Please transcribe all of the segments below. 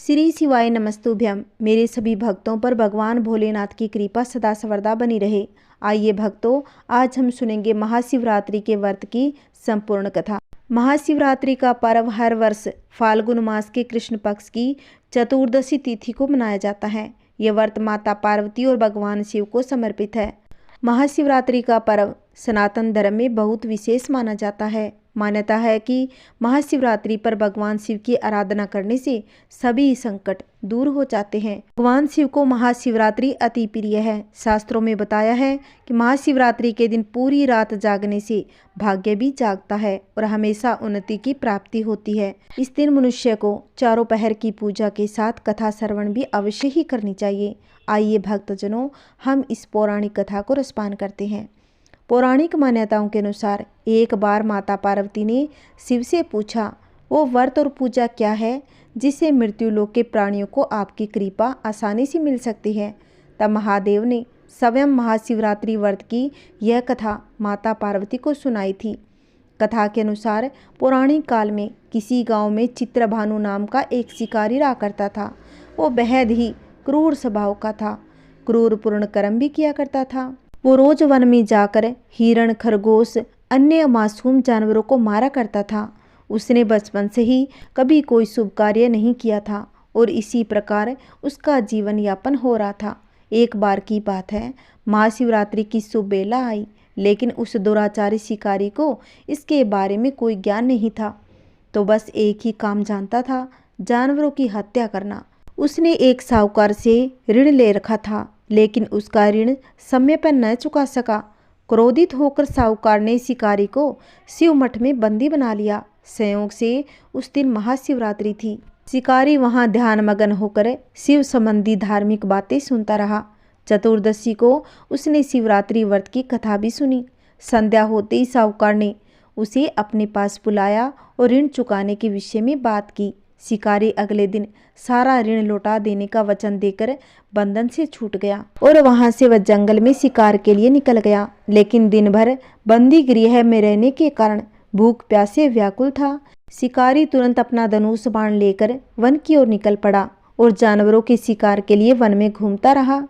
श्री शिवाय नमस्तुभ्यम। मेरे सभी भक्तों पर भगवान भोलेनाथ की कृपा सदा सर्वदा बनी रहे। आइए भक्तों, आज हम सुनेंगे महाशिवरात्रि के व्रत की संपूर्ण कथा। महाशिवरात्रि का पर्व हर वर्ष फाल्गुन मास के कृष्ण पक्ष की चतुर्दशी तिथि को मनाया जाता है। यह व्रत माता पार्वती और भगवान शिव को समर्पित है। महाशिवरात्रि का पर्व सनातन धर्म में बहुत विशेष माना जाता है। मान्यता है कि महाशिवरात्रि पर भगवान शिव की आराधना करने से सभी संकट दूर हो जाते हैं। भगवान शिव को महाशिवरात्रि अति प्रिय है। शास्त्रों में बताया है कि महाशिवरात्रि के दिन पूरी रात जागने से भाग्य भी जागता है और हमेशा उन्नति की प्राप्ति होती है। इस दिन मनुष्य को चारों पहर की पूजा के साथ कथा श्रवण भी अवश्य ही करनी चाहिए। आइए भक्तजनों, हम इस पौराणिक कथा को रसपान करते हैं। पौराणिक मान्यताओं के अनुसार एक बार माता पार्वती ने शिव से पूछा, वो व्रत और पूजा क्या है जिससे मृत्यु लोक के प्राणियों को आपकी कृपा आसानी से मिल सकती है। तब महादेव ने स्वयं महाशिवरात्रि व्रत की यह कथा माता पार्वती को सुनाई थी। कथा के अनुसार पौराणिक काल में किसी गांव में चित्रभानु नाम का एक शिकारी रहा करता था। वो बेहद ही क्रूर स्वभाव का था, क्रूरपूर्ण कर्म भी किया करता था। वो रोज वन में जाकर हिरण, खरगोश, अन्य मासूम जानवरों को मारा करता था। उसने बचपन से ही कभी कोई शुभ कार्य नहीं किया था और इसी प्रकार उसका जीवन यापन हो रहा था। एक बार की बात है, महाशिवरात्रि की शुभ बेला आई, लेकिन उस दुराचारी शिकारी को इसके बारे में कोई ज्ञान नहीं था। तो बस एक ही काम जानता था, जानवरों की हत्या करना। उसने एक साहूकार से ऋण ले रखा था, लेकिन उसका ऋण समय पर न चुका सका। क्रोधित होकर साहूकार ने शिकारी को शिव मठ में बंदी बना लिया। संयोग से उस दिन महाशिवरात्रि थी। शिकारी वहां ध्यानमग्न होकर शिव संबंधी धार्मिक बातें सुनता रहा। चतुर्दशी को उसने शिवरात्रि व्रत की कथा भी सुनी। संध्या होते ही साहूकार ने उसे अपने पास बुलाया और ऋण चुकाने के विषय में बात की। शिकारी अगले दिन सारा ऋण लौटा देने का वचन देकर बंधन से छूट गया और वहां से वह जंगल में शिकार के लिए निकल गया। लेकिन दिन भर बंदी गृह में रहने के कारण भूख प्यास से व्याकुल था। शिकारी तुरंत अपना धनुष बाण लेकर वन की ओर निकल पड़ा और जानवरों के शिकार के लिए वन में घूमता रहा,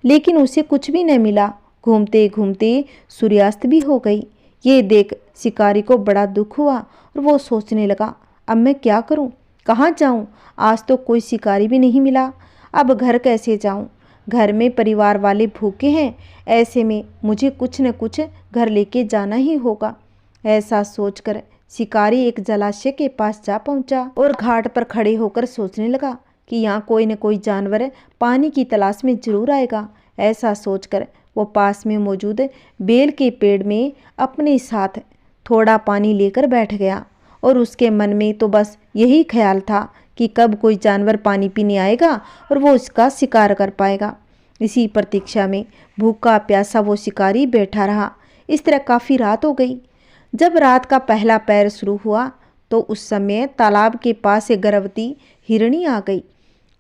लेकिन उसे कुछ भी न मिला। घूमते घूमते सूर्यास्त भी हो गई। ये देख शिकारी को बड़ा दुख हुआ और वो सोचने लगा, अब मैं क्या करूं, कहाँ जाऊं? आज तो कोई शिकारी भी नहीं मिला। अब घर कैसे जाऊं? घर में परिवार वाले भूखे हैं, ऐसे में मुझे कुछ न कुछ घर लेके जाना ही होगा। ऐसा सोचकर शिकारी एक जलाशय के पास जा पहुंचा और घाट पर खड़े होकर सोचने लगा कि यहाँ कोई न कोई जानवर पानी की तलाश में जरूर आएगा। ऐसा सोचकर वो पास में मौजूद बेल के पेड़ में अपने साथ थोड़ा पानी लेकर बैठ गया और उसके मन में तो बस यही ख्याल था कि कब कोई जानवर पानी पीने आएगा और वो उसका शिकार कर पाएगा। इसी प्रतीक्षा में भूखा प्यासा वो शिकारी बैठा रहा। इस तरह काफ़ी रात हो गई। जब रात का पहला पहर शुरू हुआ तो उस समय तालाब के पास एक गर्भवती हिरणी आ गई।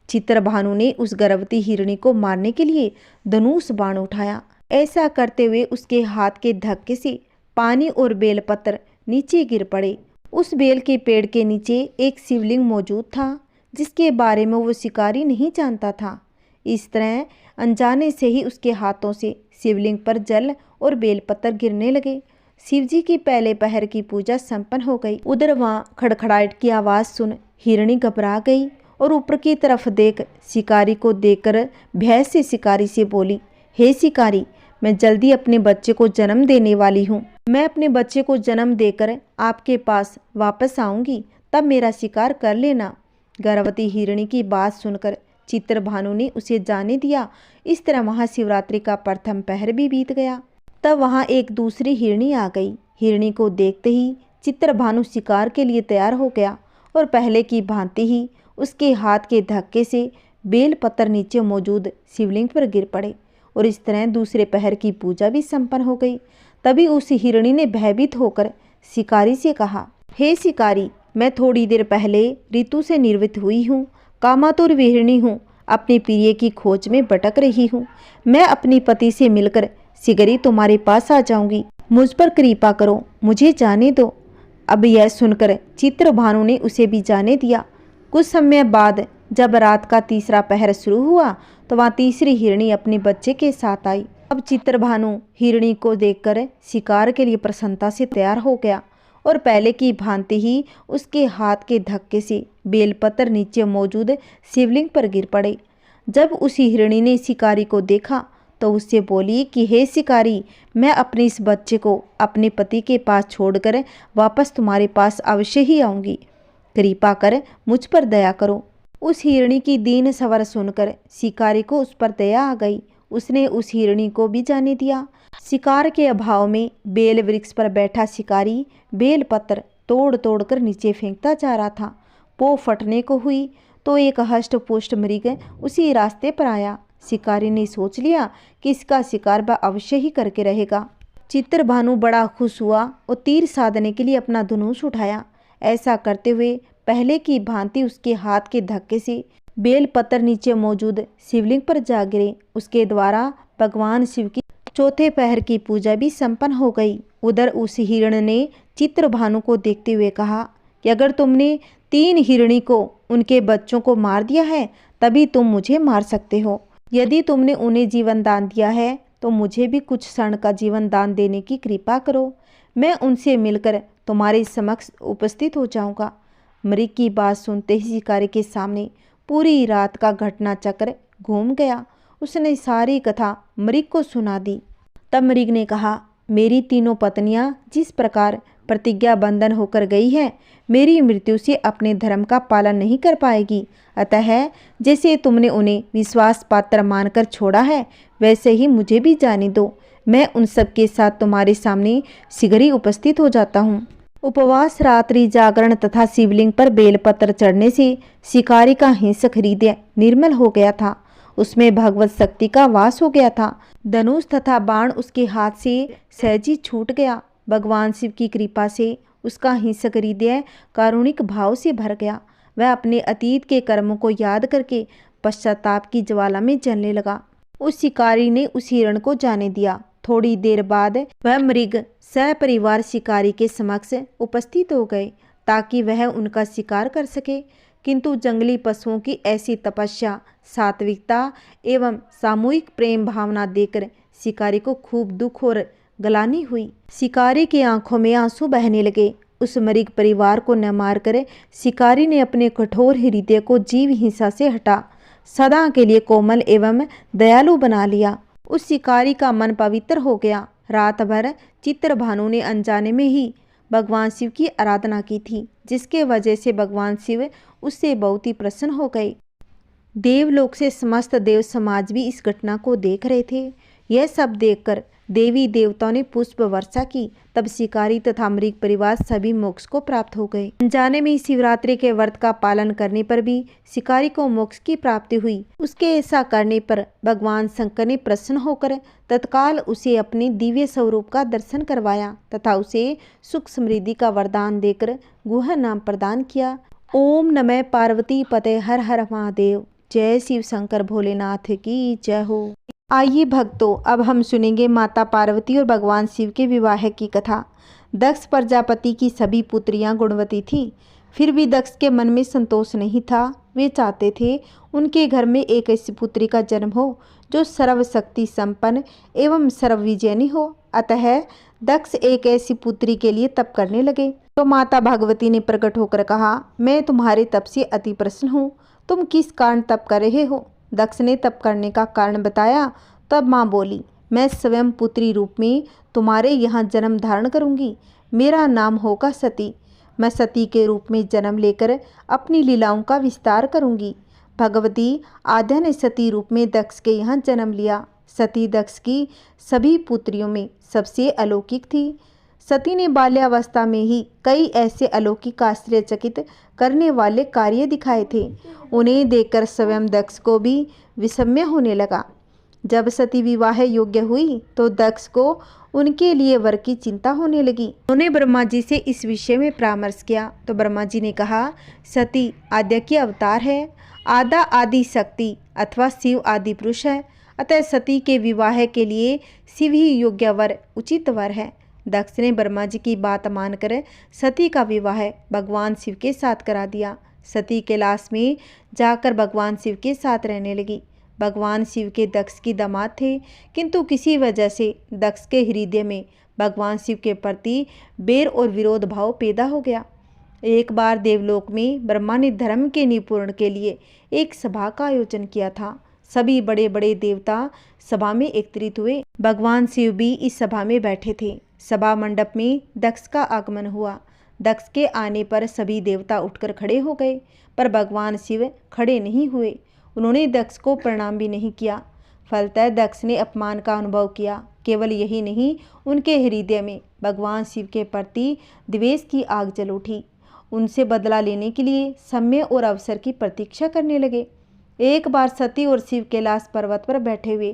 चित्रभानु ने उस गर्भवती हिरणी को मारने के लिए धनुष बाण उठाया। ऐसा करते हुए उसके हाथ के धक्के से पानी और बेलपत्र नीचे गिर पड़े। उस बेल के पेड़ के नीचे एक शिवलिंग मौजूद था, जिसके बारे में वो शिकारी नहीं जानता था। इस तरह अनजाने से ही उसके हाथों से शिवलिंग पर जल और बेलपत्र गिरने लगे। शिवजी की पहले पहर की पूजा संपन्न हो गई। उधर वहाँ खड़खड़ाहट की आवाज़ सुन हिरणी घबरा गई और ऊपर की तरफ देख शिकारी को देखकर भय से शिकारी से बोली, हे शिकारी, मैं जल्दी अपने बच्चे को जन्म देने वाली हूँ। मैं अपने बच्चे को जन्म देकर आपके पास वापस आऊंगी, तब मेरा शिकार कर लेना। गर्भवती हिरणी की बात सुनकर चित्रभानु ने उसे जाने दिया। इस तरह महाशिवरात्रि का प्रथम पहर भी बीत गया। तब वहाँ एक दूसरी हिरणी आ गई। हिरणी को देखते ही चित्रभानु शिकार के लिए तैयार हो गया और पहले की भांति ही उसके हाथ के धक्के से बेल पत्थर नीचे मौजूद शिवलिंग पर गिर पड़े और इस तरह दूसरे पहर की पूजा भी संपन्न हो गई। तभी उस हिरणी ने भयभीत होकर शिकारी से कहा, हे शिकारी, मैं थोड़ी देर पहले ऋतु से निर्वृत्त हुई हूँ, कामातुर विहरणी हूँ, अपने प्रिय की खोज में भटक रही हूँ। मैं अपनी पति से मिलकर शीघ्र तुम्हारे पास आ जाऊंगी। मुझ पर कृपा करो, मुझे जाने दो। अब यह सुनकर चित्रभानु ने उसे भी जाने दिया। कुछ समय बाद जब रात का तीसरा पहर शुरू हुआ तो वहाँ तीसरी हिरणी अपने बच्चे के साथ आई। अब चित्रभानु हिरणी को देखकर शिकार के लिए प्रसन्नता से तैयार हो गया और पहले की भांति ही उसके हाथ के धक्के से बेलपत्र नीचे मौजूद शिवलिंग पर गिर पड़े। जब उसी हिरणी ने शिकारी को देखा तो उससे बोली कि हे शिकारी, मैं अपने इस बच्चे को अपने पति के पास छोड़कर वापस तुम्हारे पास अवश्य ही आऊंगी। कृपा कर मुझ पर दया करो। उस हिरणी की दीन स्वर सुनकर शिकारी को उस पर दया आ गई। उसने उस हिरणी को भी जाने दिया। शिकार के अभाव में बेल वृक्ष पर बैठा शिकारी बेल पत्र तोड़ तोड़ कर नीचे फेंकता जा रहा था। पो फटने को हुई तो एक हष्ट पुष्ट मृग उसी रास्ते पर आया। शिकारी ने सोच लिया कि इसका शिकार वह अवश्य ही करके रहेगा। चित्रभानु बड़ा खुश हुआ और तीर साधने के लिए अपना धनुष उठाया। ऐसा करते हुए पहले की भांति उसके हाथ के धक्के से बेल पत्र नीचे मौजूद शिवलिंग पर जा गिरे। उसके द्वारा भगवान शिव की चौथे पहर की पूजा भी संपन्न हो गई। उधर उस हिरण ने चित्रभानु को देखते हुए कहा कि अगर तुमने 3 हिरणी को उनके बच्चों को मार दिया है तभी तुम मुझे मार सकते हो। यदि तुमने उन्हें जीवन दान दिया है तो मुझे भी कुछ क्षण का जीवन दान देने की कृपा करो। मैं उनसे मिलकर तुम्हारे समक्ष उपस्थित हो जाऊंगा। मृग की बात सुनते ही शिकारी के सामने पूरी रात का घटना चक्र घूम गया। उसने सारी कथा मृग को सुना दी। तब मृग ने कहा, मेरी तीनों पत्नियां जिस प्रकार प्रतिज्ञा बंधन होकर गई है, मेरी मृत्यु से अपने धर्म का पालन नहीं कर पाएगी। अतः जैसे तुमने उन्हें विश्वास पात्र मानकर छोड़ा है, वैसे ही मुझे भी जाने दो। मैं उन सब के साथ तुम्हारे सामने शीघ्र ही उपस्थित हो जाता हूँ। उपवास, रात्रि जागरण तथा शिवलिंग पर बेलपत्र चढ़ने से शिकारी का हिंसक हृदय निर्मल हो गया था। उसमें भगवत शक्ति का वास हो गया था। धनुष तथा बाण उसके हाथ से सहजी छूट गया। भगवान शिव की कृपा से उसका हिंसक हृदय कारुणिक भाव से भर गया। वह अपने अतीत के कर्मों को याद करके पश्चाताप की ज्वाला में जलने लगा। उस शिकारी ने उस हिरण को जाने दिया। थोड़ी देर बाद वह मृग सपरिवार शिकारी के समक्ष उपस्थित हो गए ताकि वह उनका शिकार कर सके। किंतु जंगली पशुओं की ऐसी तपस्या, सात्विकता एवं सामूहिक प्रेम भावना देखकर शिकारी को खूब दुख और गलानी हुई। शिकारी की आंखों में आंसू बहने लगे। उस मृग परिवार को न मारकर शिकारी ने अपने कठोर हृदय को जीव हिंसा से हटा सदा के लिए कोमल एवं दयालु बना लिया। उस शिकारी का मन पवित्र हो गया। रात भर चित्रभानु ने अनजाने में ही भगवान शिव की आराधना की थी, जिसके वजह से भगवान शिव उससे बहुत ही प्रसन्न हो गए। देवलोक से समस्त देव समाज भी इस घटना को देख रहे थे। यह सब देखकर देवी देवताओं ने पुष्प वर्षा की। तब शिकारी तथा मृग परिवार सभी मोक्ष को प्राप्त हो गए। अनजाने में शिवरात्रि के व्रत का पालन करने पर भी शिकारी को मोक्ष की प्राप्ति हुई। उसके ऐसा करने पर भगवान शंकर ने प्रसन्न होकर तत्काल उसे अपने दिव्य स्वरूप का दर्शन करवाया तथा उसे सुख समृद्धि का वरदान देकर गुह नाम प्रदान किया। ओम नमः पार्वती पते हर हर महादेव। जय शिव शंकर भोलेनाथ की जय हो। आइए भक्तों, अब हम सुनेंगे माता पार्वती और भगवान शिव के विवाह की कथा। दक्ष प्रजापति की सभी पुत्रियां गुणवती थीं, फिर भी दक्ष के मन में संतोष नहीं था। वे चाहते थे उनके घर में एक ऐसी पुत्री का जन्म हो जो सर्वशक्ति संपन्न एवं सर्वविजयनी हो। अतः दक्ष एक ऐसी पुत्री के लिए तप करने लगे। तो माता भगवती ने प्रकट होकर कहा, मैं तुम्हारे तप से अति प्रसन्न हूँ। तुम किस कारण तप कर रहे हो? दक्ष ने तप करने का कारण बताया। तब माँ बोली, मैं स्वयं पुत्री रूप में तुम्हारे यहाँ जन्म धारण करूँगी। मेरा नाम होगा सती। मैं सती के रूप में जन्म लेकर अपनी लीलाओं का विस्तार करूँगी। भगवती आद्या ने सती रूप में दक्ष के यहाँ जन्म लिया। सती दक्ष की सभी पुत्रियों में सबसे अलौकिक थी। सती ने बाल्यावस्था में ही कई ऐसे अलौकिक आश्चर्यचकित करने वाले कार्य दिखाए थे। उन्हें देखकर स्वयं दक्ष को भी विस्मय होने लगा। जब सती विवाह योग्य हुई तो दक्ष को उनके लिए वर की चिंता होने लगी। उन्होंने ब्रह्मा जी से इस विषय में परामर्श किया तो ब्रह्मा जी ने कहा, सती आद्या की अवतार है। आदा आदि शक्ति अथवा शिव आदि पुरुष है। अतः सती के विवाह के लिए शिव ही योग्य वर उचित वर है। दक्ष ने ब्रह्मा जी की बात मानकर सती का विवाह भगवान शिव के साथ करा दिया। सती कैलाश में जाकर भगवान शिव के साथ रहने लगी। भगवान शिव के दक्ष की दामाद थे, किंतु किसी वजह से दक्ष के हृदय में भगवान शिव के प्रति बैर और विरोध भाव पैदा हो गया। एक बार देवलोक में ब्रह्मा ने धर्म के निपूर्ण के लिए एक सभा का आयोजन किया था। सभी बड़े बड़े देवता सभा में एकत्रित हुए। भगवान शिव भी इस सभा में बैठे थे। सभा मंडप में दक्ष का आगमन हुआ। दक्ष के आने पर सभी देवता उठकर खड़े हो गए, पर भगवान शिव खड़े नहीं हुए। उन्होंने दक्ष को प्रणाम भी नहीं किया। फलतः दक्ष ने अपमान का अनुभव किया। केवल यही नहीं, उनके हृदय में भगवान शिव के प्रति द्वेष की आग जल उठी। उनसे बदला लेने के लिए समय और अवसर की प्रतीक्षा करने लगे। एक बार सती और शिव कैलाश पर्वत पर बैठे हुए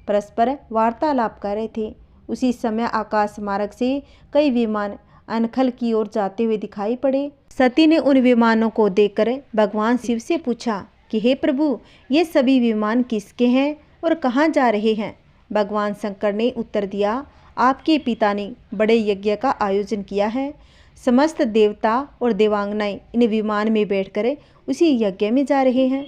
परस्पर वार्तालाप कर रहे थे। उसी समय आकाश मार्ग से कई विमान अनखल की ओर जाते हुए दिखाई पड़े। सती ने उन विमानों को देखकर भगवान शिव से पूछा कि हे प्रभु, ये सभी विमान किसके हैं और कहाँ जा रहे हैं? भगवान शंकर ने उत्तर दिया, आपके पिता ने बड़े यज्ञ का आयोजन किया है। समस्त देवता और देवांगनाएं इन विमान में बैठकर उसी यज्ञ में जा रहे हैं।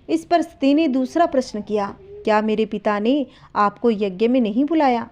इस पर सती ने दूसरा प्रश्न किया, क्या मेरे पिता ने आपको यज्ञ में नहीं बुलाया?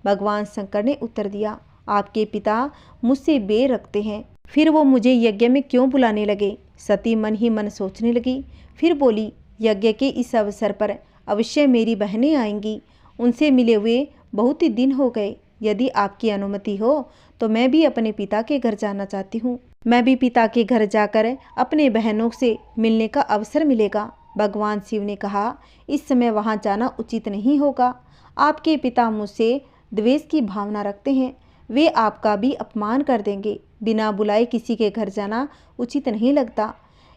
भगवान शंकर ने उत्तर दिया, आपके पिता मुझसे बैर रखते हैं, फिर वो मुझे यज्ञ में क्यों बुलाने लगे? सती मन ही मन सोचने लगी। फिर बोली, यज्ञ के इस अवसर पर अवश्य मेरी बहनें आएंगी। उनसे मिले हुए बहुत ही दिन हो गए। यदि आपकी अनुमति हो तो मैं भी अपने पिता के घर जाना चाहती हूँ। मैं भी पिता के घर जाकर अपने बहनों से मिलने का अवसर मिलेगा। भगवान शिव ने कहा, इस समय वहाँ जाना उचित नहीं होगा। आपके पिता मुझसे द्वेष की भावना रखते हैं, वे आपका भी अपमान कर देंगे। बिना बुलाए किसी के घर जाना उचित नहीं लगता।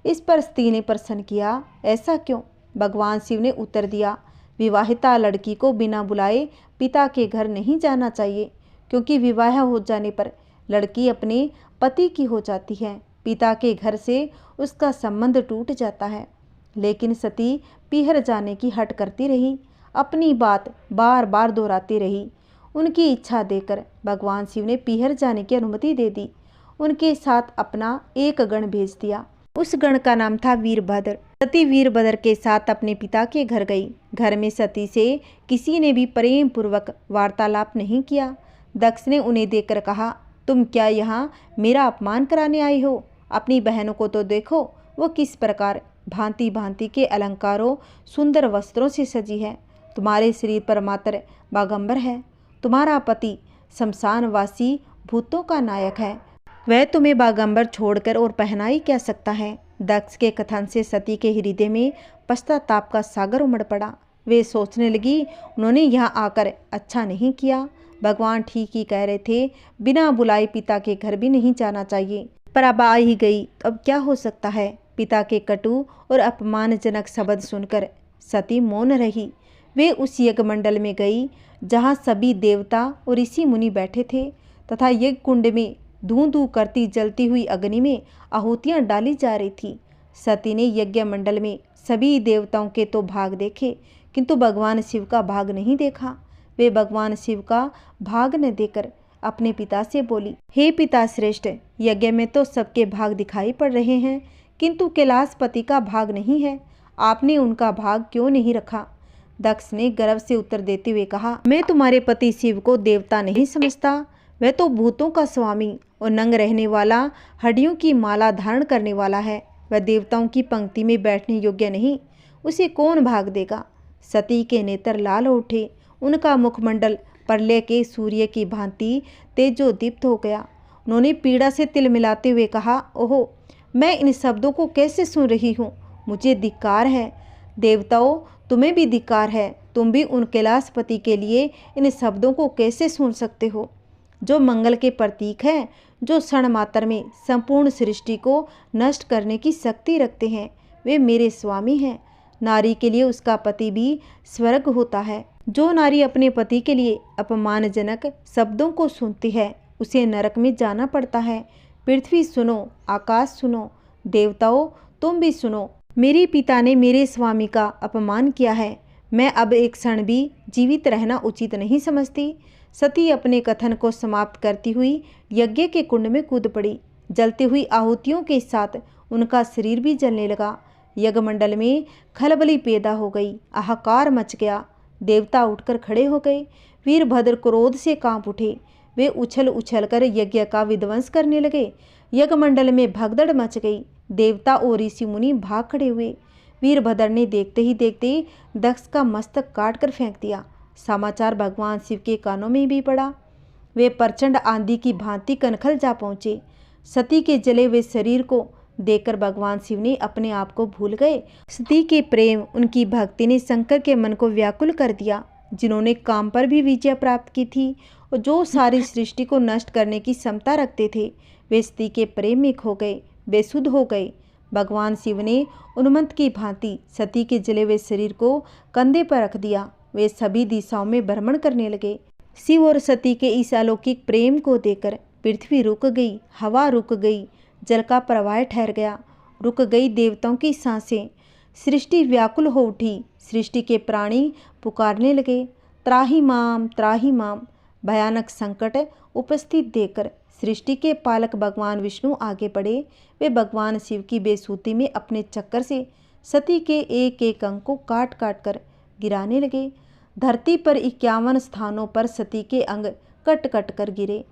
इस पर सती ने प्रश्न किया, ऐसा क्यों? भगवान शिव ने उत्तर दिया, विवाहिता लड़की को बिना बुलाए पिता के घर नहीं जाना चाहिए, क्योंकि विवाह हो जाने पर लड़की अपने पति की हो जाती है। पिता के घर से उसका संबंध टूट जाता है। लेकिन सती पीहर जाने की हट करती रही, अपनी बात बार बार दोहराती रही। उनकी इच्छा देकर भगवान शिव ने पीहर जाने की अनुमति दे दी। उनके साथ अपना एक गण भेज दिया। उस गण का नाम था वीरभद्र। सती वीरभद्र के साथ अपने पिता के घर गई। घर में सती से किसी ने भी प्रेम पूर्वक वार्तालाप नहीं किया। दक्ष ने उन्हें देखकर कहा, तुम क्या यहाँ मेरा अपमान कराने आई हो? अपनी बहनों को तो देखो, वो किस प्रकार भांति भांति के अलंकारों सुंदर वस्त्रों से सजी है। तुम्हारे शरीर पर मात्र बागंबर है। तुम्हारा पति शमशानवासी भूतों का नायक है, वह तुम्हें बागंबर छोड़कर और पहना ही क्या सकता है? दक्ष के कथन से सती के हृदय में पश्चाताप का सागर उमड़ पड़ा। वे सोचने लगी, उन्होंने यहाँ आकर अच्छा नहीं किया। भगवान ठीक ही कह रहे थे, बिना बुलाए पिता के घर भी नहीं जाना चाहिए। पर अब आ ही गई तो अब क्या हो सकता है? पिता के कटु और अपमानजनक शब्द सुनकर सती मौन रही। वे उस यज्ञ मंडल में गई जहाँ सभी देवता और ऋषि मुनि बैठे थे तथा यज्ञ कुंड में धूं धूं करती जलती हुई अग्नि में आहुतियाँ डाली जा रही थी। सती ने यज्ञ मंडल में सभी देवताओं के तो भाग देखे, किंतु भगवान शिव का भाग नहीं देखा। वे भगवान शिव का भाग न देकर अपने पिता से बोली, हे पिता श्रेष्ठ, यज्ञ में तो सबके भाग दिखाई पड़ रहे हैं, किंतु कैलाशपति का भाग नहीं है। आपने उनका भाग क्यों नहीं रखा? दक्ष ने गर्व से उत्तर देते हुए कहा, मैं तुम्हारे पति शिव को देवता नहीं समझता। वह तो भूतों का स्वामी और नंग रहने वाला, हड्डियों की माला धारण करने वाला है। वह देवताओं की पंक्ति में बैठने योग्य नहीं, उसे कौन भाग देगा? सती के नेत्र लाल उठे। उनका मुखमंडल प्रलय के सूर्य की भांति तेजोदीप्त हो गया। उन्होंने पीड़ा से तिल मिलाते हुए कहा, ओहो, मैं इन शब्दों को कैसे सुन रही हूँ? मुझे धिक्कार है। देवताओं, तुम्हें भी धिक्कार है। तुम भी उन कैलाशपति के लिए इन शब्दों को कैसे सुन सकते हो, जो मंगल के प्रतीक हैं, जो क्षण मात्र में संपूर्ण सृष्टि को नष्ट करने की शक्ति रखते हैं। वे मेरे स्वामी हैं। नारी के लिए उसका पति भी स्वर्ग होता है। जो नारी अपने पति के लिए अपमानजनक शब्दों को सुनती है, उसे नरक में जाना पड़ता है। पृथ्वी सुनो, आकाश सुनो, देवताओं तुम भी सुनो। मेरे पिता ने मेरे स्वामी का अपमान किया है। मैं अब एक क्षण भी जीवित रहना उचित नहीं समझती। सती अपने कथन को समाप्त करती हुई यज्ञ के कुंड में कूद पड़ी। जलती हुई आहुतियों के साथ उनका शरीर भी जलने लगा। यज्ञमंडल में खलबली पैदा हो गई, हाहाकार मच गया। देवता उठकर खड़े हो गए। वीरभद्र क्रोध से कांप उठे। वे उछल उछल कर यज्ञ का विध्वंस करने लगे। यज्ञमंडल में भगदड़ मच गई। देवता और ऋषि मुनि भाग खड़े हुए। वीरभद्र ने देखते ही देखते दक्ष का मस्तक काट कर फेंक दिया। समाचार भगवान शिव के कानों में भी पड़ा। वे प्रचंड आंधी की भांति कनखल जा पहुंचे। सती के जले हुए शरीर को देखकर भगवान शिव ने अपने आप को भूल गए। सती के प्रेम, उनकी भक्ति ने शंकर के मन को व्याकुल कर दिया, जिन्होंने काम पर भी विजय प्राप्त की थी और जो सारी सृष्टि को नष्ट करने की क्षमता रखते थे। वे सती के प्रेम में खो गए, बेसुध हो गए। भगवान शिव ने उन्मत्त की भांति सती के जले हुए शरीर को कंधे पर रख दिया। वे सभी दिशाओं में भ्रमण करने लगे। शिव और सती के इस अलौकिक प्रेम को देखकर पृथ्वी रुक गई, हवा रुक गई, जल का प्रवाह ठहर गया, रुक गई देवताओं की सांसें। सृष्टि व्याकुल हो उठी। सृष्टि के प्राणी पुकारने लगे, त्राहि माम, त्राहि माम। भयानक संकट उपस्थित देखकर सृष्टि के पालक भगवान विष्णु आगे बढ़े। वे भगवान शिव की बेसुती में अपने चक्कर से सती के एक एक अंग को काट काट कर गिराने लगे। धरती पर 51 स्थानों पर सती के अंग कट कट कर गिरे।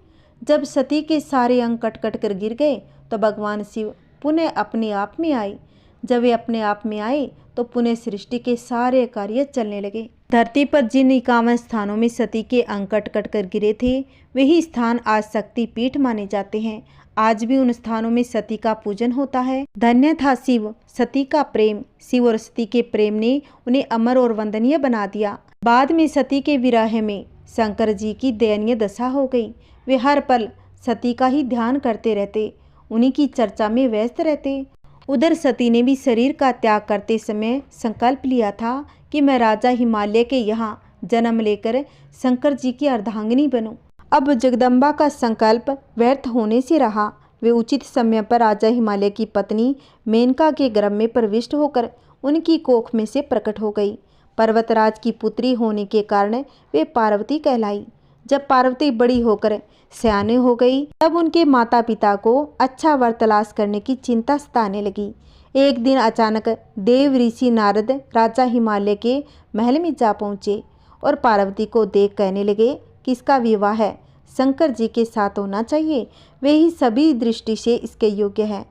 जब सती के सारे अंग कट कट कर गिर गए तो भगवान शिव पुनः अपने आप में आए। जब वे अपने आप में आए तो पुनः सृष्टि के सारे कार्य चलने लगे। धरती पर जिन 51 स्थानों में सती के अंग कट कट कर गिरे थे, वही स्थान आज शक्ति पीठ माने जाते हैं। आज भी उन स्थानों में सती का पूजन होता है। धन्य था शिव, सती का प्रेम। शिव और सती के प्रेम ने उन्हें अमर और वंदनीय बना दिया। बाद में सती के विरह में शंकर जी की दयनीय दशा हो गई। वे हर पल सती का ही ध्यान करते रहते, उन्हीं की चर्चा में व्यस्त रहते। उधर सती ने भी शरीर का त्याग करते समय संकल्प लिया था कि मैं राजा हिमालय के यहाँ जन्म लेकर शंकर जी की अर्धांगिनी बनूं। अब जगदम्बा का संकल्प व्यर्थ होने से रहा। वे उचित समय पर राजा हिमालय की पत्नी मेनका के गर्भ में प्रविष्ट होकर उनकी कोख में से प्रकट हो गई। पर्वतराज की पुत्री होने के कारण वे पार्वती कहलाई। जब पार्वती बड़ी होकर सयाने हो गई, तब उनके माता पिता को अच्छा वर तलाश करने की चिंता सताने लगी। एक दिन अचानक देव ऋषि नारद राजा हिमालय के महल में जा पहुँचे और पार्वती को देख कहने लगे कि इसका विवाह है शंकर जी के साथ होना चाहिए, वे ही सभी दृष्टि से इसके योग्य है।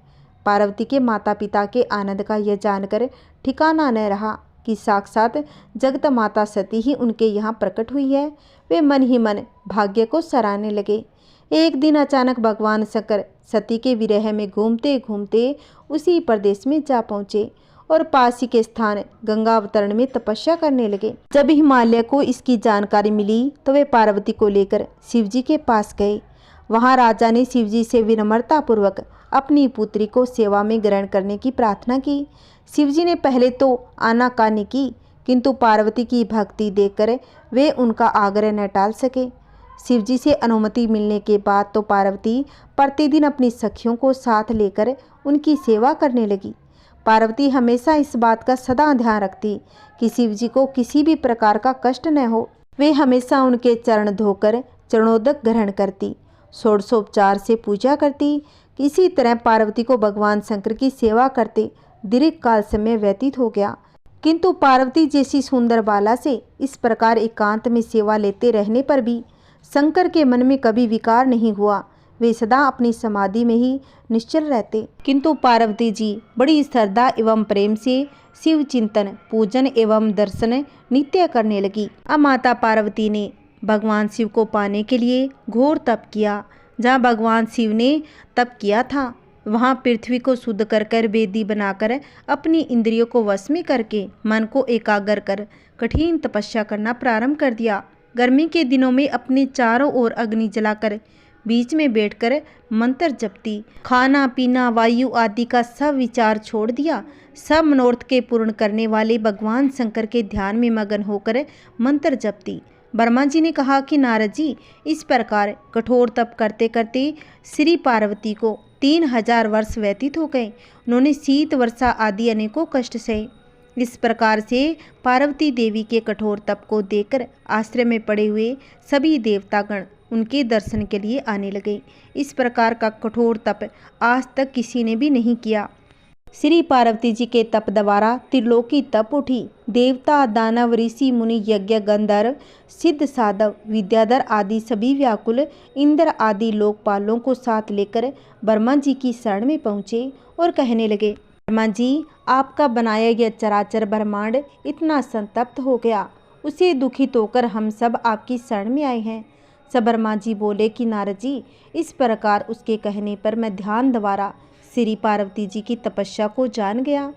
पार्वती के माता पिता के आनंद का यह जानकर ठिकाना न रहा कि साक्षात जगत माता सती ही उनके यहाँ प्रकट हुई है। वे मन ही मन भाग्य को सराहने लगे। एक दिन अचानक भगवान शंकर सती के विरह में घूमते घूमते उसी प्रदेश में जा पहुँचे और पास ही के स्थान गंगावतरण में तपस्या करने लगे। जब हिमालय को इसकी जानकारी मिली तो वे पार्वती को लेकर शिवजी के पास गए। वहाँ राजा ने शिवजी से विनम्रता पूर्वक अपनी पुत्री को सेवा में ग्रहण करने की प्रार्थना की। शिवजी ने पहले तो आनाकानी की, किंतु पार्वती की भक्ति देखकर वे उनका आग्रह न टाल सके। शिवजी से अनुमति मिलने के बाद तो पार्वती प्रतिदिन अपनी सखियों को साथ लेकर उनकी सेवा करने लगी। पार्वती हमेशा इस बात का सदा ध्यान रखती कि शिवजी को किसी भी प्रकार का कष्ट न हो। वे हमेशा उनके चरण धोकर चरणोदक ग्रहण करती, षोडशोपचार से पूजा करती। किसी तरह पार्वती को भगवान शंकर की सेवा करते दीर्घ काल समय व्यतीत हो गया, किंतु पार्वती जैसी सुंदर बाला से इस प्रकार एकांत में सेवा लेते रहने पर भी शंकर के मन में कभी विकार नहीं हुआ। वे सदा अपनी समाधि में ही निश्चल रहते। किंतु पार्वती जी बड़ी श्रद्धा एवं प्रेम से शिव चिंतन, पूजन एवं दर्शन नित्य करने लगी। अब माता पार्वती ने भगवान शिव को पाने के लिए घोर तप किया। जहाँ भगवान शिव ने तप किया था वहाँ पृथ्वी को शुद्ध कर वेदी बनाकर अपनी इंद्रियों को वश में करके मन को एकाग्र कर कठिन तपस्या करना प्रारंभ कर दिया। गर्मी के दिनों में अपने चारों ओर अग्नि जलाकर बीच में बैठकर मंत्र जपती। खाना पीना वायु आदि का सब विचार छोड़ दिया। सब मनोरथ के पूर्ण करने वाले भगवान शंकर के ध्यान में मगन होकर मंत्र जपती। ब्रह्मा जी ने कहा कि नारद जी, इस प्रकार कठोर तप करते करते श्री पार्वती को 3000 वर्ष व्यतीत हो गए। उन्होंने शीत वर्षा आदि अनेकों कष्ट सहे। इस प्रकार से पार्वती देवी के कठोर तप को देखकर आश्रय में पड़े हुए सभी देवतागण उनके दर्शन के लिए आने लगे। इस प्रकार का कठोर तप आज तक किसी ने भी नहीं किया। श्री पार्वती जी के तप द्वारा त्रिलोकी तप उठी। देवता, दानव, ऋषि, मुनि, यज्ञ, गंधर्व, सिद्ध, साधव, विद्याधर आदि सभी व्याकुल इंद्र आदि लोकपालों को साथ लेकर ब्रह्मा जी की शरण में पहुँचे और कहने लगे, ब्रह्मा जी, आपका बनाया यह चराचर ब्रह्मांड इतना संतप्त हो गया, उसे दुखित होकर हम सब आपकी शरण में आए हैं। सब ब्रह्मा जी बोले कि नारद जी, इस प्रकार उसके कहने पर मैं ध्यान द्वारा श्री पार्वती जी की तपस्या को जान गया।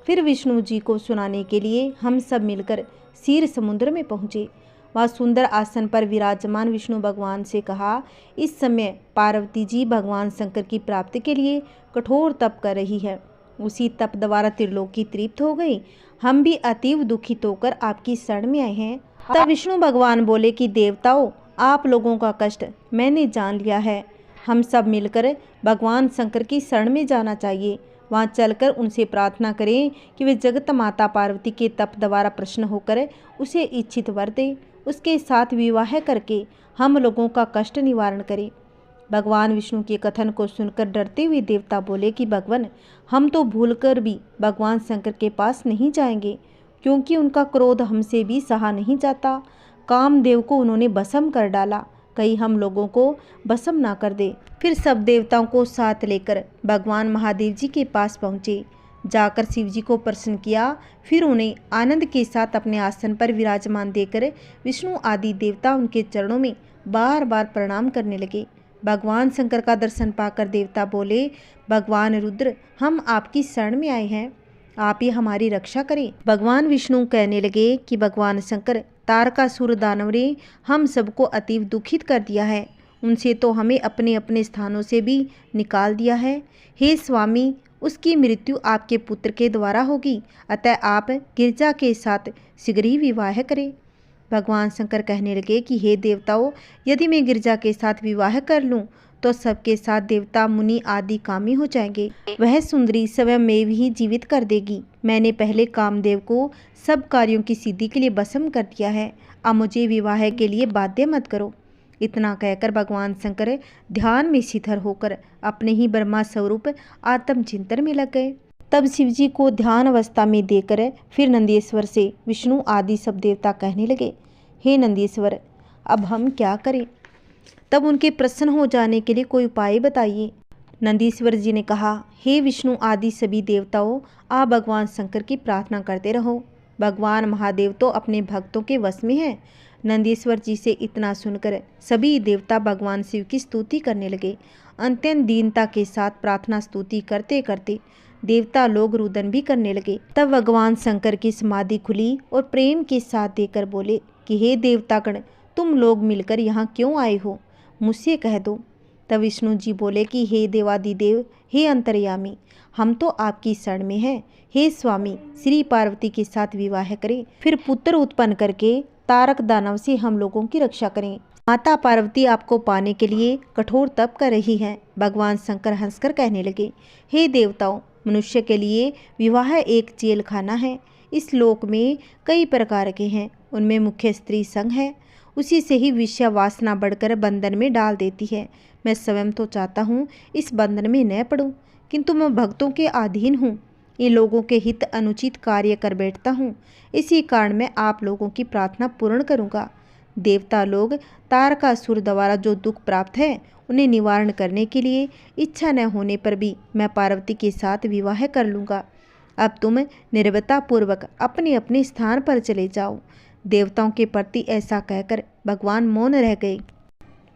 फिर विष्णु जी को सुनाने के लिए हम सब मिलकर क्षीर समुद्र में पहुँचे। वहाँ सुंदर आसन पर विराजमान विष्णु भगवान से कहा, इस समय पार्वती जी भगवान शंकर की प्राप्ति के लिए कठोर तप कर रही है। उसी तप द्वारा त्रिलोकी तृप्त हो गई। हम भी अतीव दुखित होकर आपकी शरण में आए हैं। तब विष्णु भगवान बोले कि देवताओं, आप लोगों का कष्ट मैंने जान लिया है। हम सब मिलकर भगवान शंकर की शरण में जाना चाहिए। वहाँ चलकर उनसे प्रार्थना करें कि वे जगत माता पार्वती के तप द्वारा प्रसन्न होकर उसे इच्छित वर दें, उसके साथ विवाह करके हम लोगों का कष्ट निवारण करें। भगवान विष्णु के कथन को सुनकर डरते हुए देवता बोले कि भगवान, हम तो भूलकर भी भगवान शंकर के पास नहीं जाएंगे, क्योंकि उनका क्रोध हमसे भी सहा नहीं जाता। कामदेव को उन्होंने भस्म कर डाला, कहीं हम लोगों को भस्म ना कर दे। फिर सब देवताओं को साथ लेकर भगवान महादेव जी के पास पहुँचे। जाकर शिव जी को प्रसन्न किया। फिर उन्हें आनंद के साथ अपने आसन पर विराजमान देकर विष्णु आदि देवता उनके चरणों में बार बार प्रणाम करने लगे। भगवान शंकर का दर्शन पाकर देवता बोले, भगवान रुद्र, हम आपकी शरण में आए हैं, आप ही हमारी रक्षा करें। भगवान विष्णु कहने लगे कि भगवान शंकर, तारकासुर दानव ने हम सबको अतीव दुखित कर दिया है, उनसे तो हमें अपने अपने स्थानों से भी निकाल दिया है। हे स्वामी, उसकी मृत्यु आपके पुत्र के द्वारा होगी, अतः आप गिरजा के साथ शीघ्र ही विवाह करें। भगवान शंकर कहने लगे कि हे देवताओं, यदि मैं गिरजा के साथ विवाह कर लूं तो सबके साथ देवता मुनि आदि कामी हो जाएंगे। वह सुंदरी स्वयं में भी जीवित कर देगी। मैंने पहले कामदेव को सब कार्यों की सिद्धि के लिए भस्म कर दिया है, अब मुझे विवाह के लिए बाध्य मत करो। इतना कहकर भगवान शंकर ध्यान में शिथिर होकर अपने ही ब्रह्मा स्वरूप आत्मचिंतन में लग गए। तब शिव जी को ध्यान अवस्था में देकर फिर नंदीश्वर से विष्णु आदि सब देवता कहने लगे, हे नंदीश्वर, अब हम क्या करें? तब उनके प्रसन्न हो जाने के लिए कोई उपाय बताइए। नंदीश्वर जी ने कहा, हे विष्णु आदि सभी देवताओं, आप भगवान शंकर की प्रार्थना करते रहो। भगवान महादेव तो अपने भक्तों के वश में हैं। नंदीश्वर जी से इतना सुनकर सभी देवता भगवान शिव की स्तुति करने लगे। अत्यंत दीनता के साथ प्रार्थना स्तुति करते करते देवता लोग रुदन भी करने लगे। तब भगवान शंकर की समाधि खुली और प्रेम के साथ देकर बोले कि हे देवतागण, तुम लोग मिलकर यहाँ क्यों आए हो, मुझसे कह दो। तब विष्णु जी बोले कि हे देवादिदेव, हे अंतर्यामी, हम तो आपकी शरण में हैं। हे स्वामी, श्री पार्वती के साथ विवाह करें, फिर पुत्र उत्पन्न करके तारक दानव से हम लोगों की रक्षा करें। माता पार्वती आपको पाने के लिए कठोर तप कर रही हैं। भगवान शंकर हंसकर कहने लगे, हे देवताओं, मनुष्य के लिए विवाह एक जेल खाना है। इस लोक में कई प्रकार के हैं, उनमें मुख्य स्त्री संग है। उसी से ही विषय वासना बढ़कर बंधन में डाल देती है। मैं स्वयं तो चाहता हूँ इस बंधन में न पड़ूं, किंतु मैं भक्तों के अधीन हूँ। इन लोगों के हित अनुचित कार्य कर बैठता हूँ। इसी कारण मैं आप लोगों की प्रार्थना पूर्ण करूँगा। देवता लोग तारकासुर द्वारा जो दुख प्राप्त है उन्हें निवारण करने के लिए इच्छा न होने पर भी मैं पार्वती के साथ विवाह कर लूँगा। अब तुम निर्भयता पूर्वक अपने अपने स्थान पर चले जाओ। देवताओं के प्रति ऐसा कहकर भगवान मौन रह गए।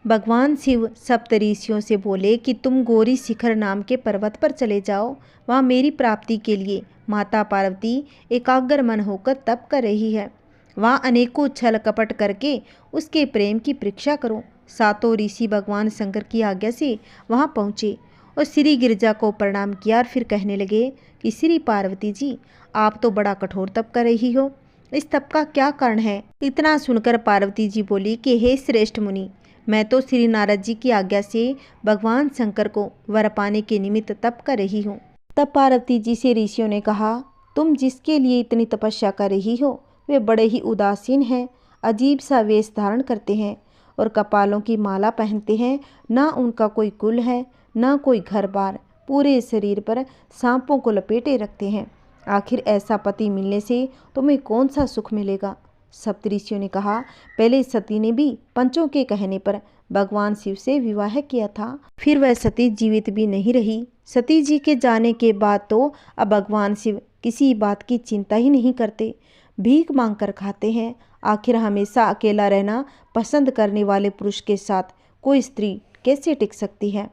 भगवान शिव सप्तऋषियों से बोले कि तुम गौरी शिखर नाम के पर्वत पर चले जाओ। वहाँ मेरी प्राप्ति के लिए माता पार्वती एकाग्र मन होकर तप कर रही है। वहाँ अनेकों छल कपट करके उसके प्रेम की परीक्षा करो। सातों ऋषि भगवान शंकर की आज्ञा से वहाँ पहुँचे और श्री गिरिजा को प्रणाम किया और फिर कहने लगे कि श्री पार्वती जी, आप तो बड़ा कठोर तप कर रही हो, इस तप का क्या कारण है? इतना सुनकर पार्वती जी बोली कि हे श्रेष्ठ मुनि, मैं तो श्री नारद जी की आज्ञा से भगवान शंकर को वर पाने के निमित्त तप कर रही हूँ। तब पार्वती जी से ऋषियों ने कहा, तुम जिसके लिए इतनी तपस्या कर रही हो वे बड़े ही उदासीन हैं, अजीब सा वेश धारण करते हैं और कपालों की माला पहनते हैं। ना उनका कोई कुल है, ना कोई घर बार, पूरे शरीर पर सांपों को लपेटे रखते हैं। आखिर ऐसा पति मिलने से तुम्हें कौन सा सुख मिलेगा? सप्तऋषियों ने कहा, पहले सती ने भी पंचों के कहने पर भगवान शिव से विवाह किया था, फिर वह सती जीवित भी नहीं रही। सती जी के जाने के बाद तो अब भगवान शिव किसी बात की चिंता ही नहीं करते, भीख मांग कर खाते हैं। आखिर हमेशा अकेला रहना पसंद करने वाले पुरुष के साथ कोई स्त्री कैसे टिक सकती है?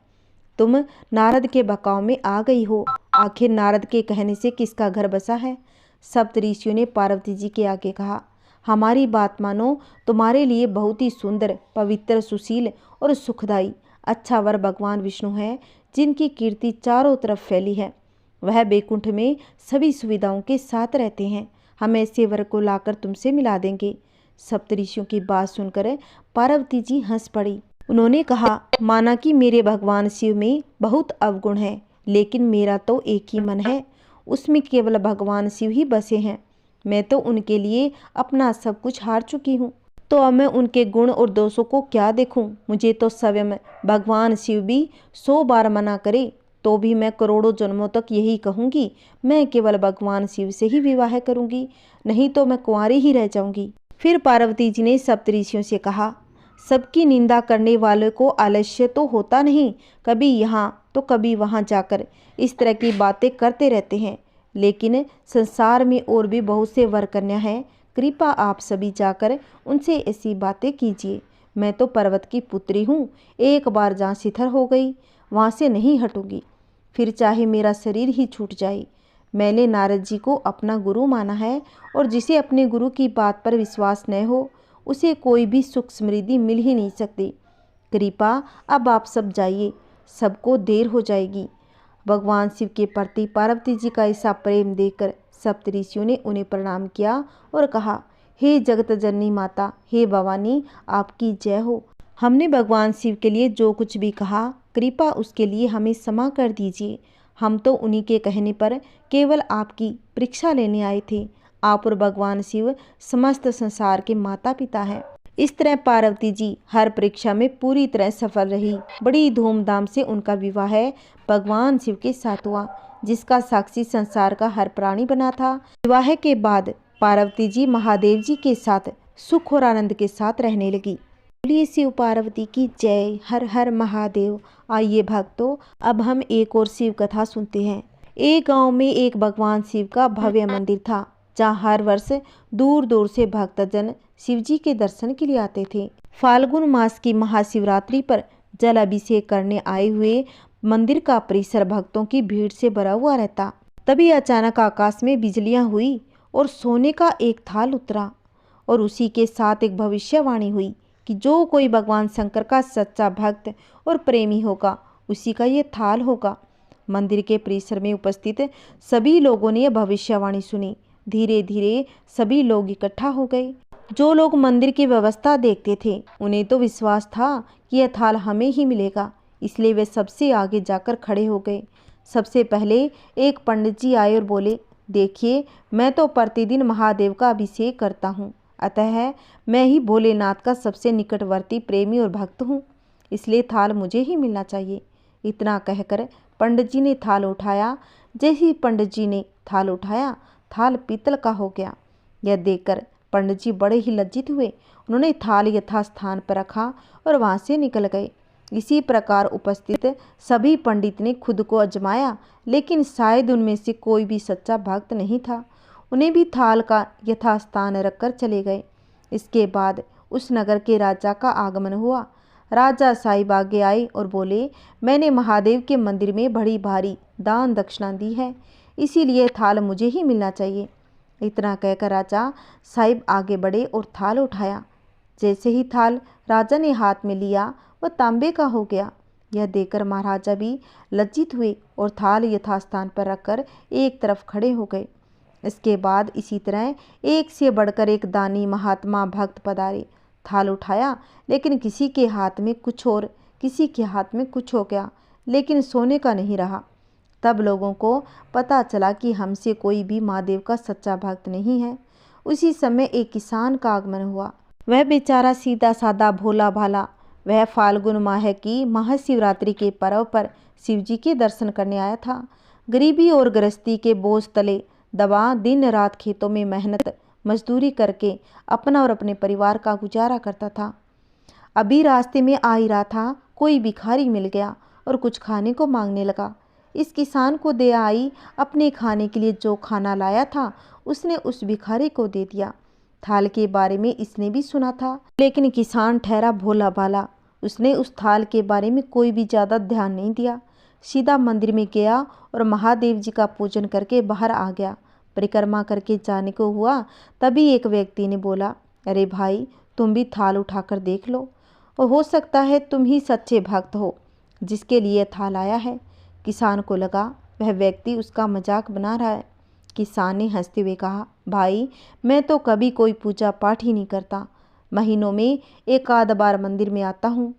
तुम नारद के बहकाव में आ गई हो। आखिर नारद के कहने से किसका घर बसा है? सप्तऋषियों ने पार्वती जी के आगे कहा, हमारी बात मानो, तुम्हारे लिए बहुत ही सुंदर, पवित्र, सुशील और सुखदायी अच्छा वर भगवान विष्णु है, जिनकी कीर्ति चारों तरफ फैली है। वह बैकुंठ में सभी सुविधाओं के साथ रहते हैं। हम ऐसे वर को लाकर तुमसे मिला देंगे। सप्तऋषियों की बात सुनकर पार्वती जी हंस पड़ी। उन्होंने कहा, माना कि मेरे भगवान शिव में बहुत अवगुण है, लेकिन मेरा तो एक ही मन है, उसमें केवल भगवान शिव ही बसे हैं। मैं तो उनके लिए अपना सब कुछ हार चुकी हूँ, तो अब मैं उनके गुण और दोषों को क्या देखूं? मुझे तो स्वयं भगवान शिव भी 100 बार मना करे तो भी मैं करोड़ों जन्मों तक यही कहूँगी, मैं केवल भगवान शिव से ही विवाह करूँगी, नहीं तो मैं कुंवारी ही रह जाऊँगी। फिर पार्वती जी ने सप्तऋषियों से कहा, सबकी निंदा करने वाले को आलस्य तो होता नहीं, कभी यहाँ तो कभी वहाँ जाकर इस तरह की बातें करते रहते हैं, लेकिन संसार में और भी बहुत से वर कन्या हैं, कृपा आप सभी जाकर उनसे ऐसी बातें कीजिए। मैं तो पर्वत की पुत्री हूँ, एक बार जहाँ शिथिल हो गई वहाँ से नहीं हटूंगी, फिर चाहे मेरा शरीर ही छूट जाए। मैंने नारद जी को अपना गुरु माना है, और जिसे अपने गुरु की बात पर विश्वास न हो उसे कोई भी सुख समृद्धि मिल ही नहीं सकती। कृपा अब आप सब जाइए, सबको देर हो जाएगी। भगवान शिव के प्रति पार्वती जी का ऐसा प्रेम देखकर सप्तऋषियों ने उन्हें प्रणाम किया और कहा, हे जगत जननी माता, हे भवानी, आपकी जय हो। हमने भगवान शिव के लिए जो कुछ भी कहा, कृपा उसके लिए हमें क्षमा कर दीजिए। हम तो उन्हीं के कहने पर केवल आपकी परीक्षा लेने आए थे। आप और भगवान शिव समस्त संसार के माता पिता हैं। इस तरह पार्वती जी हर परीक्षा में पूरी तरह सफल रही। बड़ी धूमधाम से उनका विवाह भगवान शिव के साथ हुआ, जिसका साक्षी संसार का हर प्राणी बना था। विवाह के बाद पार्वती जी महादेव जी के साथ सुख और आनंद के साथ रहने लगी। बोलिए शिव पार्वती की जय। हर हर महादेव। आइए भक्तों, अब हम एक और शिव कथा सुनते हैं। एक गांव में एक भगवान शिव का भव्य मंदिर था, जहां हर वर्ष दूर दूर से भक्तजन शिव जी के दर्शन के लिए आते थे। फाल्गुन मास की महाशिवरात्रि पर जल अभिषेक करने आए हुए मंदिर का परिसर भक्तों की भीड़ से भरा हुआ रहता। तभी अचानक आकाश में बिजलियां हुई और सोने का एक थाल उतरा, और उसी के साथ एक भविष्यवाणी हुई कि जो कोई भगवान शंकर का सच्चा भक्त और प्रेमी होगा, उसी का ये थाल होगा। मंदिर के परिसर में उपस्थित सभी लोगों ने यह भविष्यवाणी सुनी। धीरे धीरे सभी लोग इकट्ठा हो गए। जो लोग मंदिर की व्यवस्था देखते थे, उन्हें तो विश्वास था कि यह थाल हमें ही मिलेगा, इसलिए वे सबसे आगे जाकर खड़े हो गए। सबसे पहले एक पंडित जी आए और बोले, देखिए, मैं तो प्रतिदिन महादेव का अभिषेक करता हूँ, अतः मैं ही भोलेनाथ का सबसे निकटवर्ती प्रेमी और भक्त हूँ, इसलिए थाल मुझे ही मिलना चाहिए। इतना कहकर पंडित जी ने थाल उठाया। जैसे ही पंडित जी ने थाल उठाया, थाल पीतल का हो गया। यह देखकर पंडित जी बड़े ही लज्जित हुए। उन्होंने थाल यथास्थान पर रखा और वहाँ से निकल गए। इसी प्रकार उपस्थित सभी पंडित ने खुद को आजमाया, लेकिन शायद उनमें से कोई भी सच्चा भक्त नहीं था। उन्हें भी थाल का यथास्थान रखकर चले गए। इसके बाद उस नगर के राजा का आगमन हुआ। राजा साहिब आगे आए और बोले, मैंने महादेव के मंदिर में बड़ी भारी दान दक्षिणा दी है, इसीलिए थाल मुझे ही मिलना चाहिए। इतना कहकर राजा साहिब आगे बढ़े और थाल उठाया। जैसे ही थाल राजा ने हाथ में लिया, वह तांबे का हो गया। यह देखकर महाराजा भी लज्जित हुए और थाल यथास्थान पर रखकर एक तरफ खड़े हो गए। इसके बाद इसी तरह एक से बढ़कर एक दानी महात्मा भक्त पधारे। थाल उठाया, लेकिन किसी के हाथ में कुछ और, किसी के हाथ में कुछ हो गया, लेकिन सोने का नहीं रहा। तब लोगों को पता चला कि हमसे कोई भी महादेव का सच्चा भक्त नहीं है। उसी समय एक किसान का आगमन हुआ। वह बेचारा सीधा साधा भोला भाला। वह फाल्गुन माह की महाशिवरात्रि के पर्व पर शिव जी के दर्शन करने आया था। गरीबी और गृहस्थी के बोझ तले दबा दिन रात खेतों में मेहनत मजदूरी करके अपना और अपने परिवार का गुजारा करता था। अभी रास्ते में आ ही रहा था, कोई भिखारी मिल गया और कुछ खाने को मांगने लगा। इस किसान को दया आई, अपने खाने के लिए जो खाना लाया था उसने उस भिखारी को दे दिया। थाल के बारे में इसने भी सुना था, लेकिन किसान ठहरा भोला भाला। उसने उस थाल के बारे में कोई भी ज़्यादा ध्यान नहीं दिया। सीधा मंदिर में गया और महादेव जी का पूजन करके बाहर आ गया। परिक्रमा करके जाने को हुआ, तभी एक व्यक्ति ने बोला, अरे भाई, तुम भी थाल उठाकर देख लो, और हो सकता है तुम ही सच्चे भक्त हो जिसके लिए थाल आया है। किसान को लगा वह व्यक्ति उसका मजाक बना रहा है। किसान ने हंसते हुए कहा, भाई, मैं तो कभी कोई पूजा पाठ ही नहीं करता, महीनों में एक आध बार मंदिर में आता हूँ,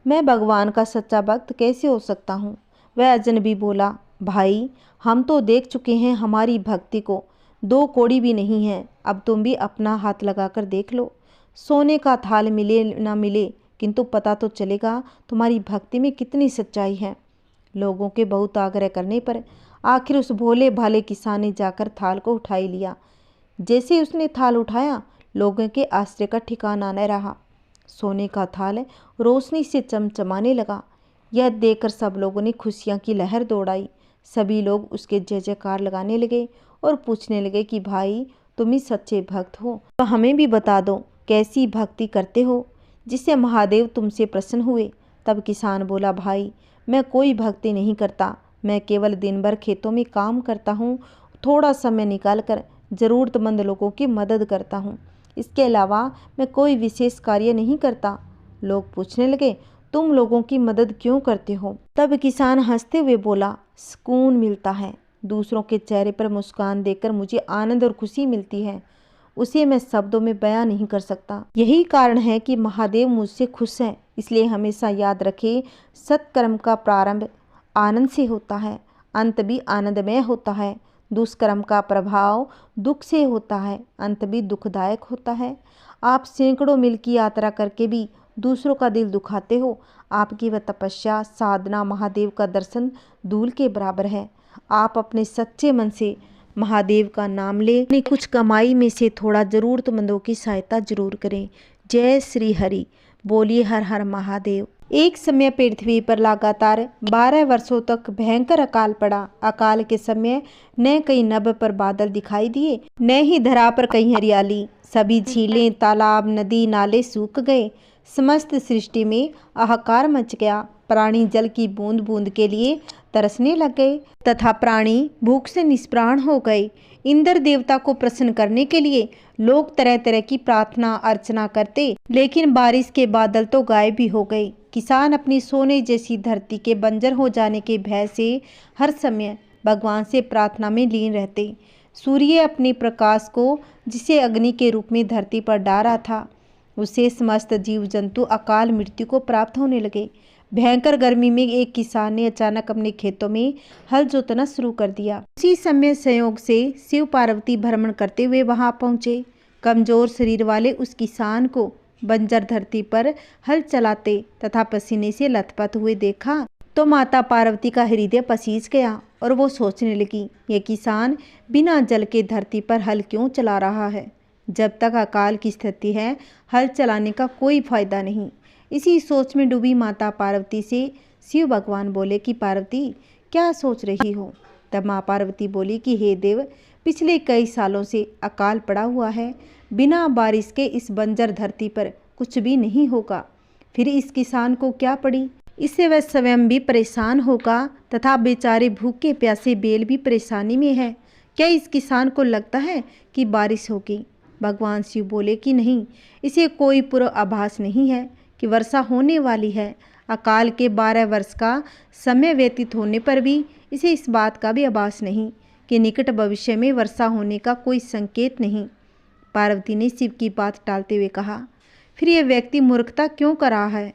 मैं भगवान का सच्चा भक्त कैसे हो सकता हूँ। वह अजनबी बोला, भाई, हम तो देख चुके हैं हमारी भक्ति को, 2 कौड़ी भी नहीं है। अब तुम भी अपना हाथ लगाकर देख लो। सोने का थाल मिले ना मिले, किंतु पता तो चलेगा तुम्हारी भक्ति में कितनी सच्चाई है। लोगों के बहुत आग्रह करने पर आखिर उस भोले भाले किसान ने जाकर थाल को उठा ही लिया। जैसे ही उसने थाल उठाया, लोगों के आश्चर्य का ठिकाना न रहा। सोने का थाल रोशनी से चमचमाने लगा। यह देखकर सब लोगों ने खुशियां की लहर दौड़ाई। सभी लोग उसके जय जयकार लगाने लगे और पूछने लगे कि भाई, तुम ही सच्चे भक्त हो, तो हमें भी बता दो कैसी भक्ति करते हो जिससे महादेव तुमसे प्रसन्न हुए। तब किसान बोला, भाई, मैं कोई भक्ति नहीं करता, मैं केवल दिन भर खेतों में काम करता हूँ, थोड़ा समय निकालकर ज़रूरतमंद लोगों की मदद करता हूँ, इसके अलावा मैं कोई विशेष कार्य नहीं करता। लोग पूछने लगे, तुम लोगों की मदद क्यों करते हो? तब किसान हंसते हुए बोला, सुकून मिलता है, दूसरों के चेहरे पर मुस्कान देखकर मुझे आनंद और खुशी मिलती है, उसे मैं शब्दों में बयां नहीं कर सकता। यही कारण है कि महादेव मुझसे खुश हैं। इसलिए हमेशा याद रखें, सत्कर्म का प्रारंभ आनंद से होता है, अंत भी आनंदमय होता है। दुष्कर्म का प्रभाव दुख से होता है, अंत भी दुखदायक होता है। आप सैकड़ों मील की यात्रा करके भी दूसरों का दिल दुखाते हो, आपकी वह तपस्या साधना महादेव का दर्शन धूल के बराबर है। आप अपने सच्चे मन से महादेव का नाम ले, अपनी कुछ कमाई में से थोड़ा जरूरतमंदों की सहायता जरूर करें। जय श्री हरि, बोलिए हर हर महादेव। एक समय पृथ्वी पर लगातार 12 वर्षों तक भयंकर अकाल पड़ा। अकाल के समय न कहीं नभ पर बादल दिखाई दिए, न ही धरा पर कहीं हरियाली। सभी झीलें, तालाब, नदी, नाले सूख गए। समस्त सृष्टि में हाहाकार मच गया। प्राणी जल की बूंद बूंद के लिए तरसने लग गए तथा प्राणी भूख से निष्प्राण हो गए। इंद्र देवता को प्रसन्न करने के लिए लोग तरह तरह की प्रार्थना अर्चना करते, लेकिन बारिश के बादल तो गायब भी हो गए। किसान अपनी सोने जैसी धरती के बंजर हो जाने के भय से हर समय भगवान से प्रार्थना में लीन रहते। सूर्य अपने प्रकाश को, जिसे अग्नि के रूप में धरती पर डाला था, उससे समस्त जीव जंतु अकाल मृत्यु को प्राप्त होने लगे। भयंकर गर्मी में एक किसान ने अचानक अपने खेतों में हल जोतना शुरू कर दिया। उसी समय संयोग से शिव पार्वती भ्रमण करते हुए वहां पहुंचे। कमजोर शरीर वाले उस किसान को बंजर धरती पर हल चलाते तथा पसीने से लथपथ हुए देखा तो माता पार्वती का हृदय पसीज गया और वो सोचने लगी, ये किसान बिना जल के धरती पर हल क्यों चला रहा है? जब तक अकाल की स्थिति है, हल चलाने का कोई फायदा नहीं। इसी सोच में डूबी माता पार्वती से शिव भगवान बोले कि पार्वती, क्या सोच रही हो? तब माँ पार्वती बोली कि हे देव, पिछले कई सालों से अकाल पड़ा हुआ है, बिना बारिश के इस बंजर धरती पर कुछ भी नहीं होगा। फिर इस किसान को क्या पड़ी? इससे वह स्वयं भी परेशान होगा तथा बेचारे भूखे प्यासे बेल भी परेशानी में है। क्या इस किसान को लगता है कि बारिश होगी? भगवान शिव बोले कि नहीं, इसे कोई पूर्व आभास नहीं है कि वर्षा होने वाली है। अकाल के 12 वर्ष का समय व्यतीत होने पर भी इसे इस बात का भी आभास नहीं कि निकट भविष्य में वर्षा होने का कोई संकेत नहीं। पार्वती ने शिव की बात टालते हुए कहा, फिर यह व्यक्ति मूर्खता क्यों कर रहा है?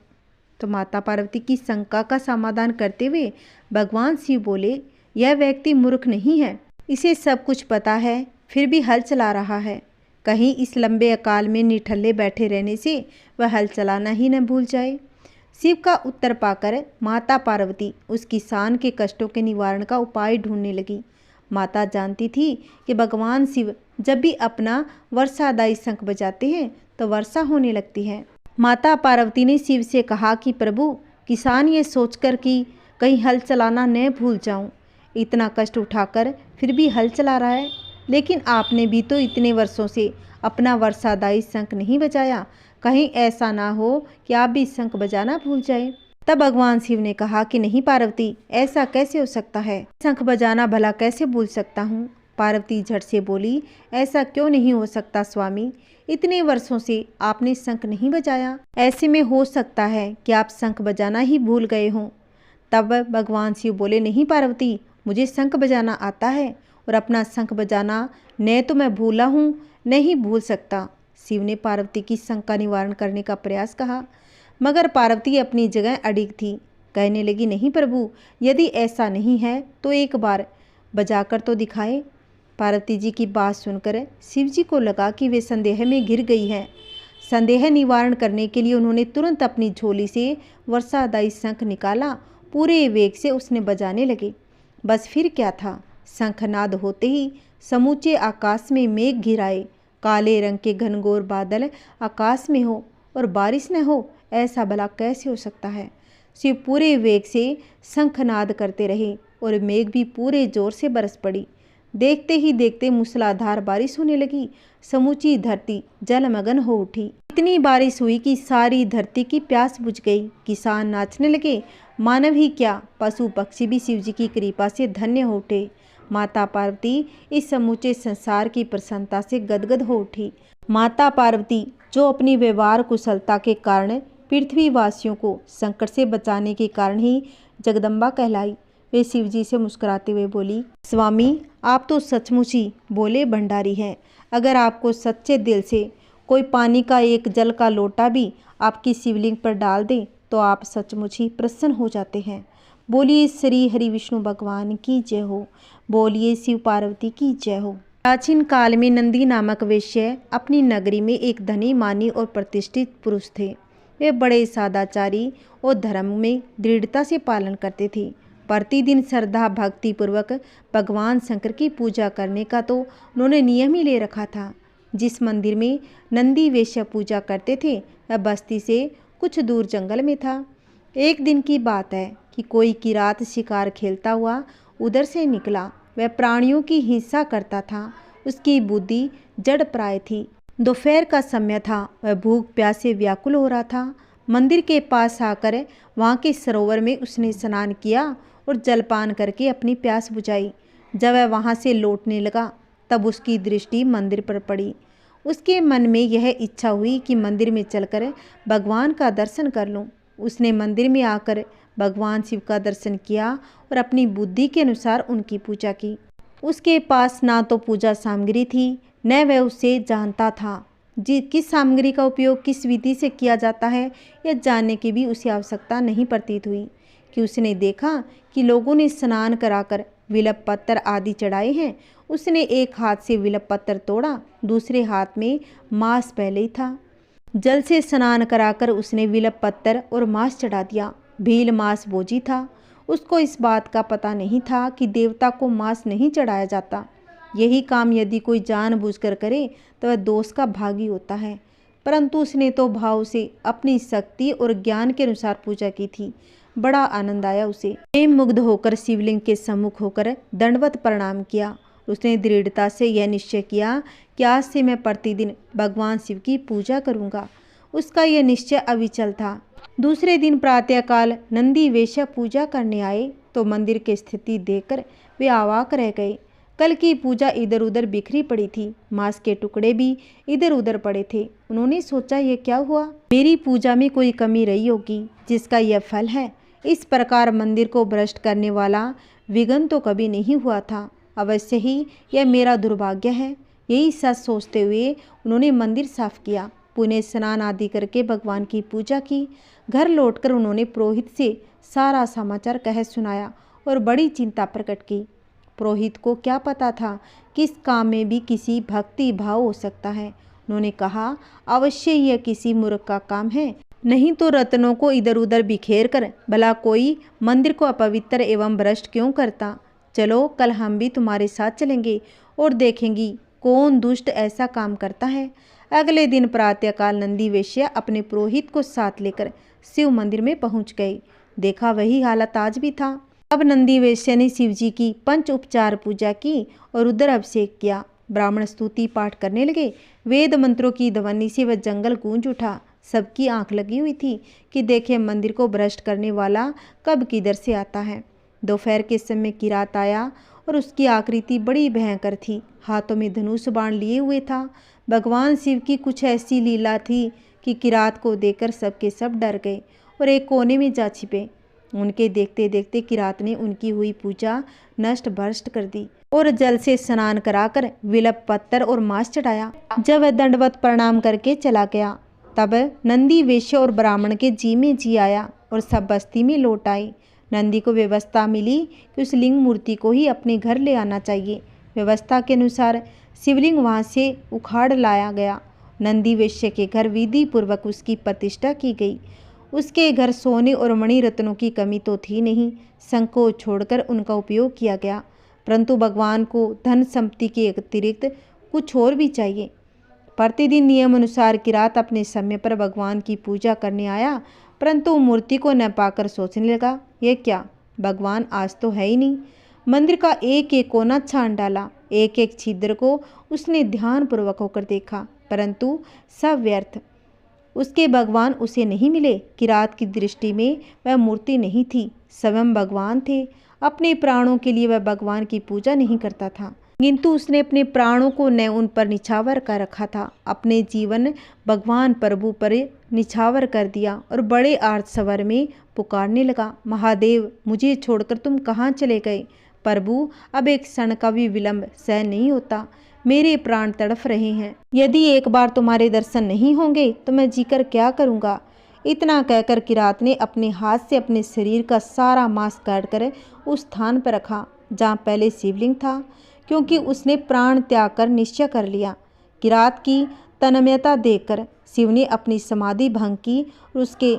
तो माता पार्वती की शंका का समाधान करते हुए भगवान शिव बोले, यह व्यक्ति मूर्ख नहीं है, इसे सब कुछ पता है, फिर भी हल चला रहा है। कहीं इस लंबे अकाल में निठल्ले बैठे रहने से वह हल चलाना ही न भूल जाए। शिव का उत्तर पाकर माता पार्वती उस किसान के कष्टों के निवारण का उपाय ढूंढने लगी। माता जानती थी कि भगवान शिव जब भी अपना वर्षादायी शंख बजाते हैं तो वर्षा होने लगती है। माता पार्वती ने शिव से कहा कि प्रभु, किसान ये सोचकर कि कहीं हल चलाना न भूल जाऊं, इतना कष्ट उठाकर फिर भी हल चला रहा है, लेकिन आपने भी तो इतने वर्षों से अपना वर्षादायी शंख नहीं बजाया, कहीं ऐसा ना हो कि आप भी शंख बजाना भूल जाए। तब भगवान शिव ने कहा कि नहीं पार्वती, ऐसा कैसे हो सकता है, शंख बजाना भला कैसे भूल सकता हूँ। पार्वती झट से बोली, ऐसा क्यों नहीं हो सकता स्वामी, इतने वर्षों से आपने शंख नहीं बजाया, ऐसे में हो सकता है कि आप शंख बजाना ही भूल गए हों। तब भगवान शिव बोले, नहीं पार्वती, मुझे शंख बजाना आता है और अपना शंख बजाना न तो मैं भूला हूँ न ही भूल सकता। शिव ने पार्वती की शंका का निवारण करने का प्रयास कहा, मगर पार्वती अपनी जगह अडिग थी। कहने लगी, नहीं प्रभु, यदि ऐसा नहीं है तो एक बार बजाकर तो दिखाए। पार्वती जी की बात सुनकर शिव जी को लगा कि वे संदेह में घिर गई है। संदेह निवारण करने के लिए उन्होंने तुरंत अपनी झोली से वर्षादायी शंख निकाला। पूरे वेग से उसने बजाने लगे। बस फिर क्या था, शंखनाद होते ही समूचे आकाश में मेघ घिर आए। काले रंग के घनघोर बादल आकाश में हो और बारिश न हो, ऐसा भला कैसे हो सकता है। शिव पूरे वेग से शंखनाद करते रहे और मेघ भी पूरे जोर से बरस पड़ी। देखते ही देखते मूसलाधार बारिश होने लगी। समूची धरती जलमग्न हो उठी। इतनी बारिश हुई कि सारी धरती की प्यास बुझ गई। किसान नाचने लगे। मानव ही क्या, पशु पक्षी भी शिव जी की कृपा से धन्य हो उठे। माता पार्वती इस समूचे संसार की प्रसन्नता से गदगद हो उठी। माता पार्वती जो अपनी व्यवहार कुशलता के कारण पृथ्वीवासियों को संकट से बचाने के कारण ही जगदम्बा कहलाई। वे शिव जी से मुस्कुराते हुए बोली, स्वामी, आप तो सचमुच ही बोले भंडारी हैं। अगर आपको सच्चे दिल से कोई पानी का एक जल का लोटा भी आपकी शिवलिंग पर डाल दे तो आप सचमुच ही प्रसन्न हो जाते हैं। बोलिए श्री हरि विष्णु भगवान की जय हो। बोलिए शिव पार्वती की जय हो। प्राचीन काल में नंदी नामक वैश्य अपनी नगरी में एक धनी, मानी और प्रतिष्ठित पुरुष थे। वे बड़े सदाचारी और धर्म में दृढ़ता से पालन करते थे। प्रतिदिन श्रद्धा भक्ति पूर्वक भगवान शंकर की पूजा करने का तो उन्होंने नियम ही ले रखा था। जिस मंदिर में नंदी वैश्य पूजा करते थे वह बस्ती से कुछ दूर जंगल में था। एक दिन की बात है कि कोई किरात शिकार खेलता हुआ उधर से निकला। वह प्राणियों की हिंसा करता था। उसकी बुद्धि जड़ प्राय थी। दोपहर का समय था। वह भूख प्यास से व्याकुल हो रहा था। मंदिर के पास आकर वहाँ के सरोवर में उसने स्नान किया और जलपान करके अपनी प्यास बुझाई। जब वह वहाँ से लौटने लगा तब उसकी दृष्टि मंदिर पर पड़ी। उसके मन में यह इच्छा हुई कि मंदिर में चलकर भगवान का दर्शन कर लूं। उसने मंदिर में आकर भगवान शिव का दर्शन किया और अपनी बुद्धि के अनुसार उनकी पूजा की। उसके पास ना तो पूजा सामग्री थी न वह उसे जानता था। किस सामग्री का उपयोग किस विधि से किया जाता है यह जानने की भी उसे आवश्यकता नहीं प्रतीत हुई कि उसने देखा कि लोगों ने स्नान कराकर विलप पत्थर आदि चढ़ाए हैं। उसने एक हाथ से विलप पत्थर तोड़ा, दूसरे हाथ में मांस पहले ही था। जल से स्नान कराकर उसने विलप पत्थर और मांस चढ़ा दिया। भील मांस भोजी था। उसको इस बात का पता नहीं था कि देवता को मांस नहीं चढ़ाया जाता। यही काम यदि कोई जानबूझकर करे तो वह दोष का भागी होता है, परंतु उसने तो भाव से अपनी शक्ति और ज्ञान के अनुसार पूजा की थी। बड़ा आनंद आया उसे। प्रेम मुग्ध होकर शिवलिंग के सम्मुख होकर दंडवत प्रणाम किया। उसने दृढ़ता से यह निश्चय किया कि आज से मैं प्रतिदिन भगवान शिव की पूजा करूंगा। उसका यह निश्चय अविचल था। दूसरे दिन प्रातःकाल नंदी वैश्य पूजा करने आए तो मंदिर की स्थिति देखकर वे अवाक रह गए। कल की पूजा इधर उधर बिखरी पड़ी थी। मांस के टुकड़े भी इधर उधर पड़े थे। उन्होंने सोचा, यह क्या हुआ, मेरी पूजा में कोई कमी रही होगी जिसका यह फल है। इस प्रकार मंदिर को भ्रष्ट करने वाला विघ्न तो कभी नहीं हुआ था। अवश्य ही यह मेरा दुर्भाग्य है। यही सच सोचते हुए उन्होंने मंदिर साफ किया, पुण्य स्नान आदि करके भगवान की पूजा की। घर लौटकर उन्होंने पुरोहित से सारा समाचार कह सुनाया और बड़ी चिंता प्रकट की। पुरोहित को क्या पता था कि इस काम में भी किसी भक्ति भाव हो सकता है। उन्होंने कहा, अवश्य यह किसी मूर्ख का काम है। नहीं तो रत्नों को इधर उधर बिखेर कर भला कोई मंदिर को अपवित्र एवं भ्रष्ट क्यों करता। चलो कल हम भी तुम्हारे साथ चलेंगे और देखेंगी कौन दुष्ट ऐसा काम करता है। अगले दिन प्रातःकाल नंदी वेश्या अपने पुरोहित को साथ लेकर शिव मंदिर में पहुंच गई। देखा वही हालत आज भी था। अब नंदी वेश्या ने शिव जी की पंच उपचार पूजा की और रुद्र अभिषेक किया। ब्राह्मण स्तुति पाठ करने लगे। वेद मंत्रों की ध्वनि से वह जंगल गूंज उठा। सबकी आंख लगी हुई थी कि देखे मंदिर को भ्रष्ट करने वाला कब किधर से आता है। दोपहर के समय किरात आया और उसकी आकृति बड़ी भयंकर थी। हाथों में धनुष बाण लिए हुए था। भगवान शिव की कुछ ऐसी लीला थी कि किरात को देखकर सबके सब डर गए और एक कोने में जा छिपे। उनके देखते देखते किरात ने उनकी हुई पूजा नष्ट भ्रष्ट कर दी और जल से स्नान कराकर विलप पत्थर और मांस चढ़ाया। जब वह दंडवत प्रणाम करके चला गया तब नंदी वेश्या और ब्राह्मण के जी में जी आया और सब बस्ती में लौट आई। नंदी को व्यवस्था मिली कि उस लिंग मूर्ति को ही अपने घर ले आना चाहिए। व्यवस्था के अनुसार शिवलिंग वहाँ से उखाड़ लाया गया। नंदी वेश्या के घर विधि पूर्वक उसकी प्रतिष्ठा की गई। उसके घर सोने और मणि रत्नों की कमी तो थी नहीं। संकोच छोड़कर उनका उपयोग किया गया। परंतु भगवान को धन संपत्ति के अतिरिक्त कुछ और भी चाहिए। प्रतिदिन नियम अनुसार किरात अपने समय पर भगवान की पूजा करने आया, परंतु मूर्ति को न पाकर सोचने लगा, ये क्या, भगवान आज तो है ही नहीं। मंदिर का एक एक कोना छान डाला। एक एक छिद्र को उसने ध्यान पूर्वक होकर देखा, परंतु सब व्यर्थ। उसके भगवान उसे नहीं मिले। किरात की दृष्टि में वह मूर्ति नहीं थी, स्वयं भगवान थे। अपने प्राणों के लिए वह भगवान की पूजा नहीं करता था, किंतु उसने अपने प्राणों को न उन पर निछावर कर रखा था। अपने जीवन भगवान प्रभु पर निछावर कर दिया और बड़े आर्त स्वर में पुकारने लगा, महादेव मुझे छोड़कर तुम कहाँ चले गए। प्रभु अब एक क्षण का भी विलंब सहन नहीं होता। मेरे प्राण तड़फ रहे हैं। यदि एक बार तुम्हारे दर्शन नहीं होंगे तो मैं जीकर क्या करूँगा। इतना कहकर किरात ने अपने हाथ से अपने शरीर का सारा मांस काटकर उस स्थान पर रखा जहाँ पहले शिवलिंग था, क्योंकि उसने प्राण त्याग कर निश्चय कर लिया। किरात की तन्मयता देखकर शिव ने अपनी समाधि भंग की और उसके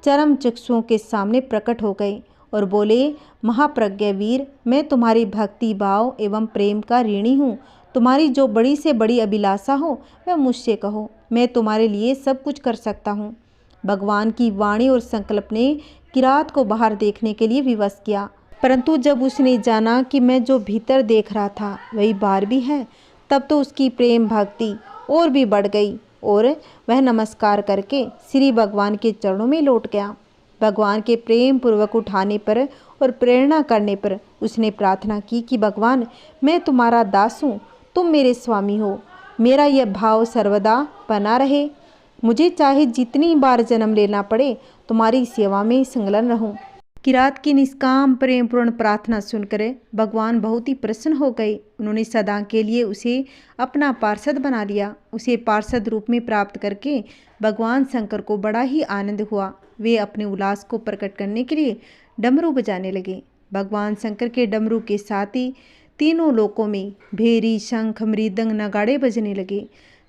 चरम चक्षुओं के सामने प्रकट हो गए और बोले, महाप्रज्ञ वीर, मैं तुम्हारी भक्ति भाव एवं प्रेम का ऋणी हूँ। तुम्हारी जो बड़ी से बड़ी अभिलाषा हो वह मुझसे कहो, मैं तुम्हारे लिए सब कुछ कर सकता हूँ। भगवान की वाणी और संकल्प ने किरात को बाहर देखने के लिए विवश किया, परंतु जब उसने जाना कि मैं जो भीतर देख रहा था वही बाहर भी है, तब तो उसकी प्रेम भक्ति और भी बढ़ गई और वह नमस्कार करके श्री भगवान के चरणों में लौट गया। भगवान के प्रेम पूर्वक उठाने पर और प्रेरणा करने पर उसने प्रार्थना की कि भगवान, मैं तुम्हारा दास हूँ, तुम मेरे स्वामी हो। मेरा यह भाव सर्वदा बना रहे। मुझे चाहे जितनी बार जन्म लेना पड़े, तुम्हारी सेवा में संलग्न रहूं। किरात की निष्काम प्रेमपूर्ण प्रार्थना सुनकर भगवान बहुत ही प्रसन्न हो गए। उन्होंने सदा के लिए उसे अपना पार्षद बना लिया। उसे पार्षद रूप में प्राप्त करके भगवान शंकर को बड़ा ही आनंद हुआ। वे अपने उल्लास को प्रकट करने के लिए डमरू बजाने लगे। भगवान शंकर के डमरू के साथ ही तीनों लोकों में भेरी, शंख, मृदंग, नगाड़े बजने लगे।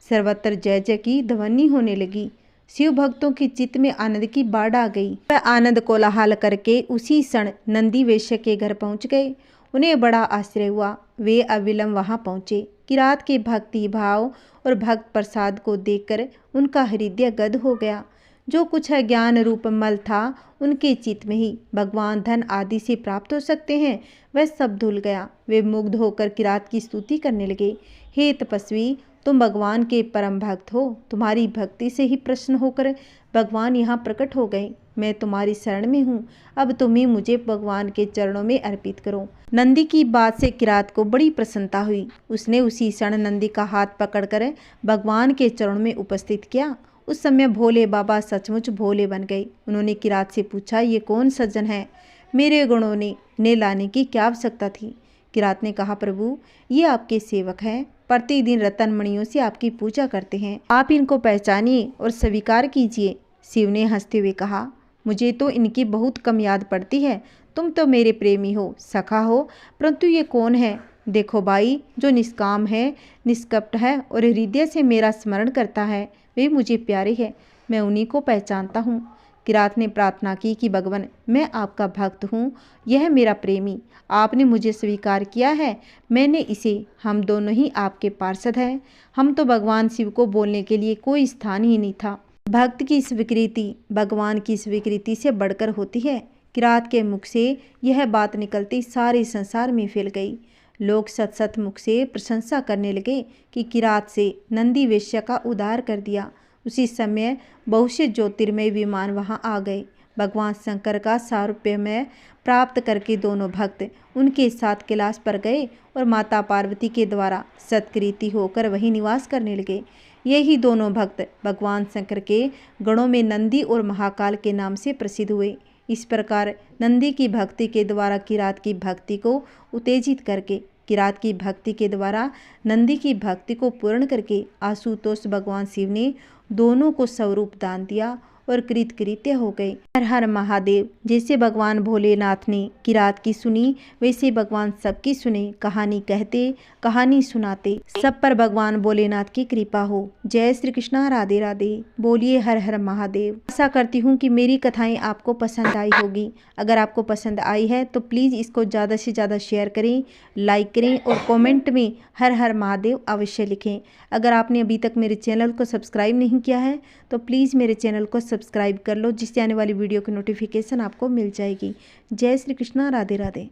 सर्वत्र जय जय की ध्वनि होने लगी। शिव भक्तों के चित्त में आनंद की बाढ़ आ गई। वह आनंद कोलाहल करके उसी क्षण नंदी वेश्या के घर पहुंच गए। उन्हें बड़ा आश्चर्य हुआ। वे अविलंब वहां पहुंचे। किरात के भक्ति भाव और भक्त प्रसाद को देखकर उनका हृदय गद हो गया। जो कुछ अज्ञान रूप मल था उनके चित्त में ही भगवान धन आदि से प्राप्त हो सकते हैं, वह सब धुल गया। वे मुग्ध होकर किरात की स्तुति करने लगे। हे तपस्वी, तुम भगवान के परम भक्त हो। तुम्हारी भक्ति से ही प्रसन्न होकर भगवान यहाँ प्रकट हो गए। मैं तुम्हारी शरण में हूँ। अब तुम ही मुझे भगवान के चरणों में अर्पित करो। नंदी की बात से किरात को बड़ी प्रसन्नता हुई। उसने उसी क्षण नंदी का हाथ पकड़कर भगवान के चरणों में उपस्थित किया। उस समय भोले बाबा सचमुच भोले बन गए। उन्होंने किरात से पूछा, ये कौन सज्जन है? मेरे गुणों ने लाने की क्या आवश्यकता थी? किरात ने कहा, प्रभु ये आपके सेवक हैं, प्रतिदिन रतन मणियों से आपकी पूजा करते हैं। आप इनको पहचानिए और स्वीकार कीजिए। शिव ने हंसते हुए कहा, मुझे तो इनकी बहुत कम याद पड़ती है। तुम तो मेरे प्रेमी हो, सखा हो, परंतु ये कौन है? देखो भाई, जो निष्काम है, निष्कपट है और हृदय से मेरा स्मरण करता है, वे मुझे प्यारे है। मैं उन्हीं को पहचानता हूँ। किरात ने प्रार्थना की कि भगवान, मैं आपका भक्त हूँ, यह मेरा प्रेमी, आपने मुझे स्वीकार किया है, मैंने इसे, हम दोनों ही आपके पार्षद हैं। हम तो भगवान शिव को बोलने के लिए कोई स्थान ही नहीं था। भक्त की स्वीकृति भगवान की स्वीकृति से बढ़कर होती है। किरात के मुख से यह बात निकलती सारे संसार में फैल गई। लोग सत सत मुख से प्रशंसा करने लगे कि किरात से नंदी वेश्या का उद्धार कर दिया। उसी समय बहुत से ज्योतिर्मय विमान वहां आ गए। भगवान शंकर का सारूप्यमय प्राप्त करके दोनों भक्त उनके साथ कैलाश पर गए और माता पार्वती के द्वारा सत्कृति होकर वहीं निवास करने लगे। यही दोनों भक्त भगवान शंकर के गणों में नंदी और महाकाल के नाम से प्रसिद्ध हुए। इस प्रकार नंदी की भक्ति के द्वारा किरात की भक्ति को उत्तेजित करके, किरात की भक्ति के द्वारा नंदी की भक्ति को पूर्ण करके आशुतोष भगवान शिव ने दोनों को स्वरूप दान दिया और कृतकृत्य हो गए। हर हर महादेव। जैसे भगवान भोलेनाथ ने किरात की सुनी, वैसे भगवान सबकी सुने। कहानी कहते, कहानी सुनाते, सब पर भगवान भोलेनाथ की कृपा हो। जय श्री कृष्णा, राधे राधे। बोलिए हर हर महादेव। आशा करती हूँ कि मेरी कथाएं आपको पसंद आई होगी। अगर आपको पसंद आई है तो प्लीज़ इसको ज़्यादा से ज़्यादा शेयर करें, लाइक करें और कमेंट में हर हर महादेव अवश्य लिखें। अगर आपने अभी तक मेरे चैनल को सब्सक्राइब नहीं किया है तो प्लीज़ मेरे चैनल को सब्सक्राइब कर लो, जिससे आने वाली वीडियो की नोटिफिकेशन आपको मिल जाएगी। जय श्री कृष्णा, राधे राधे।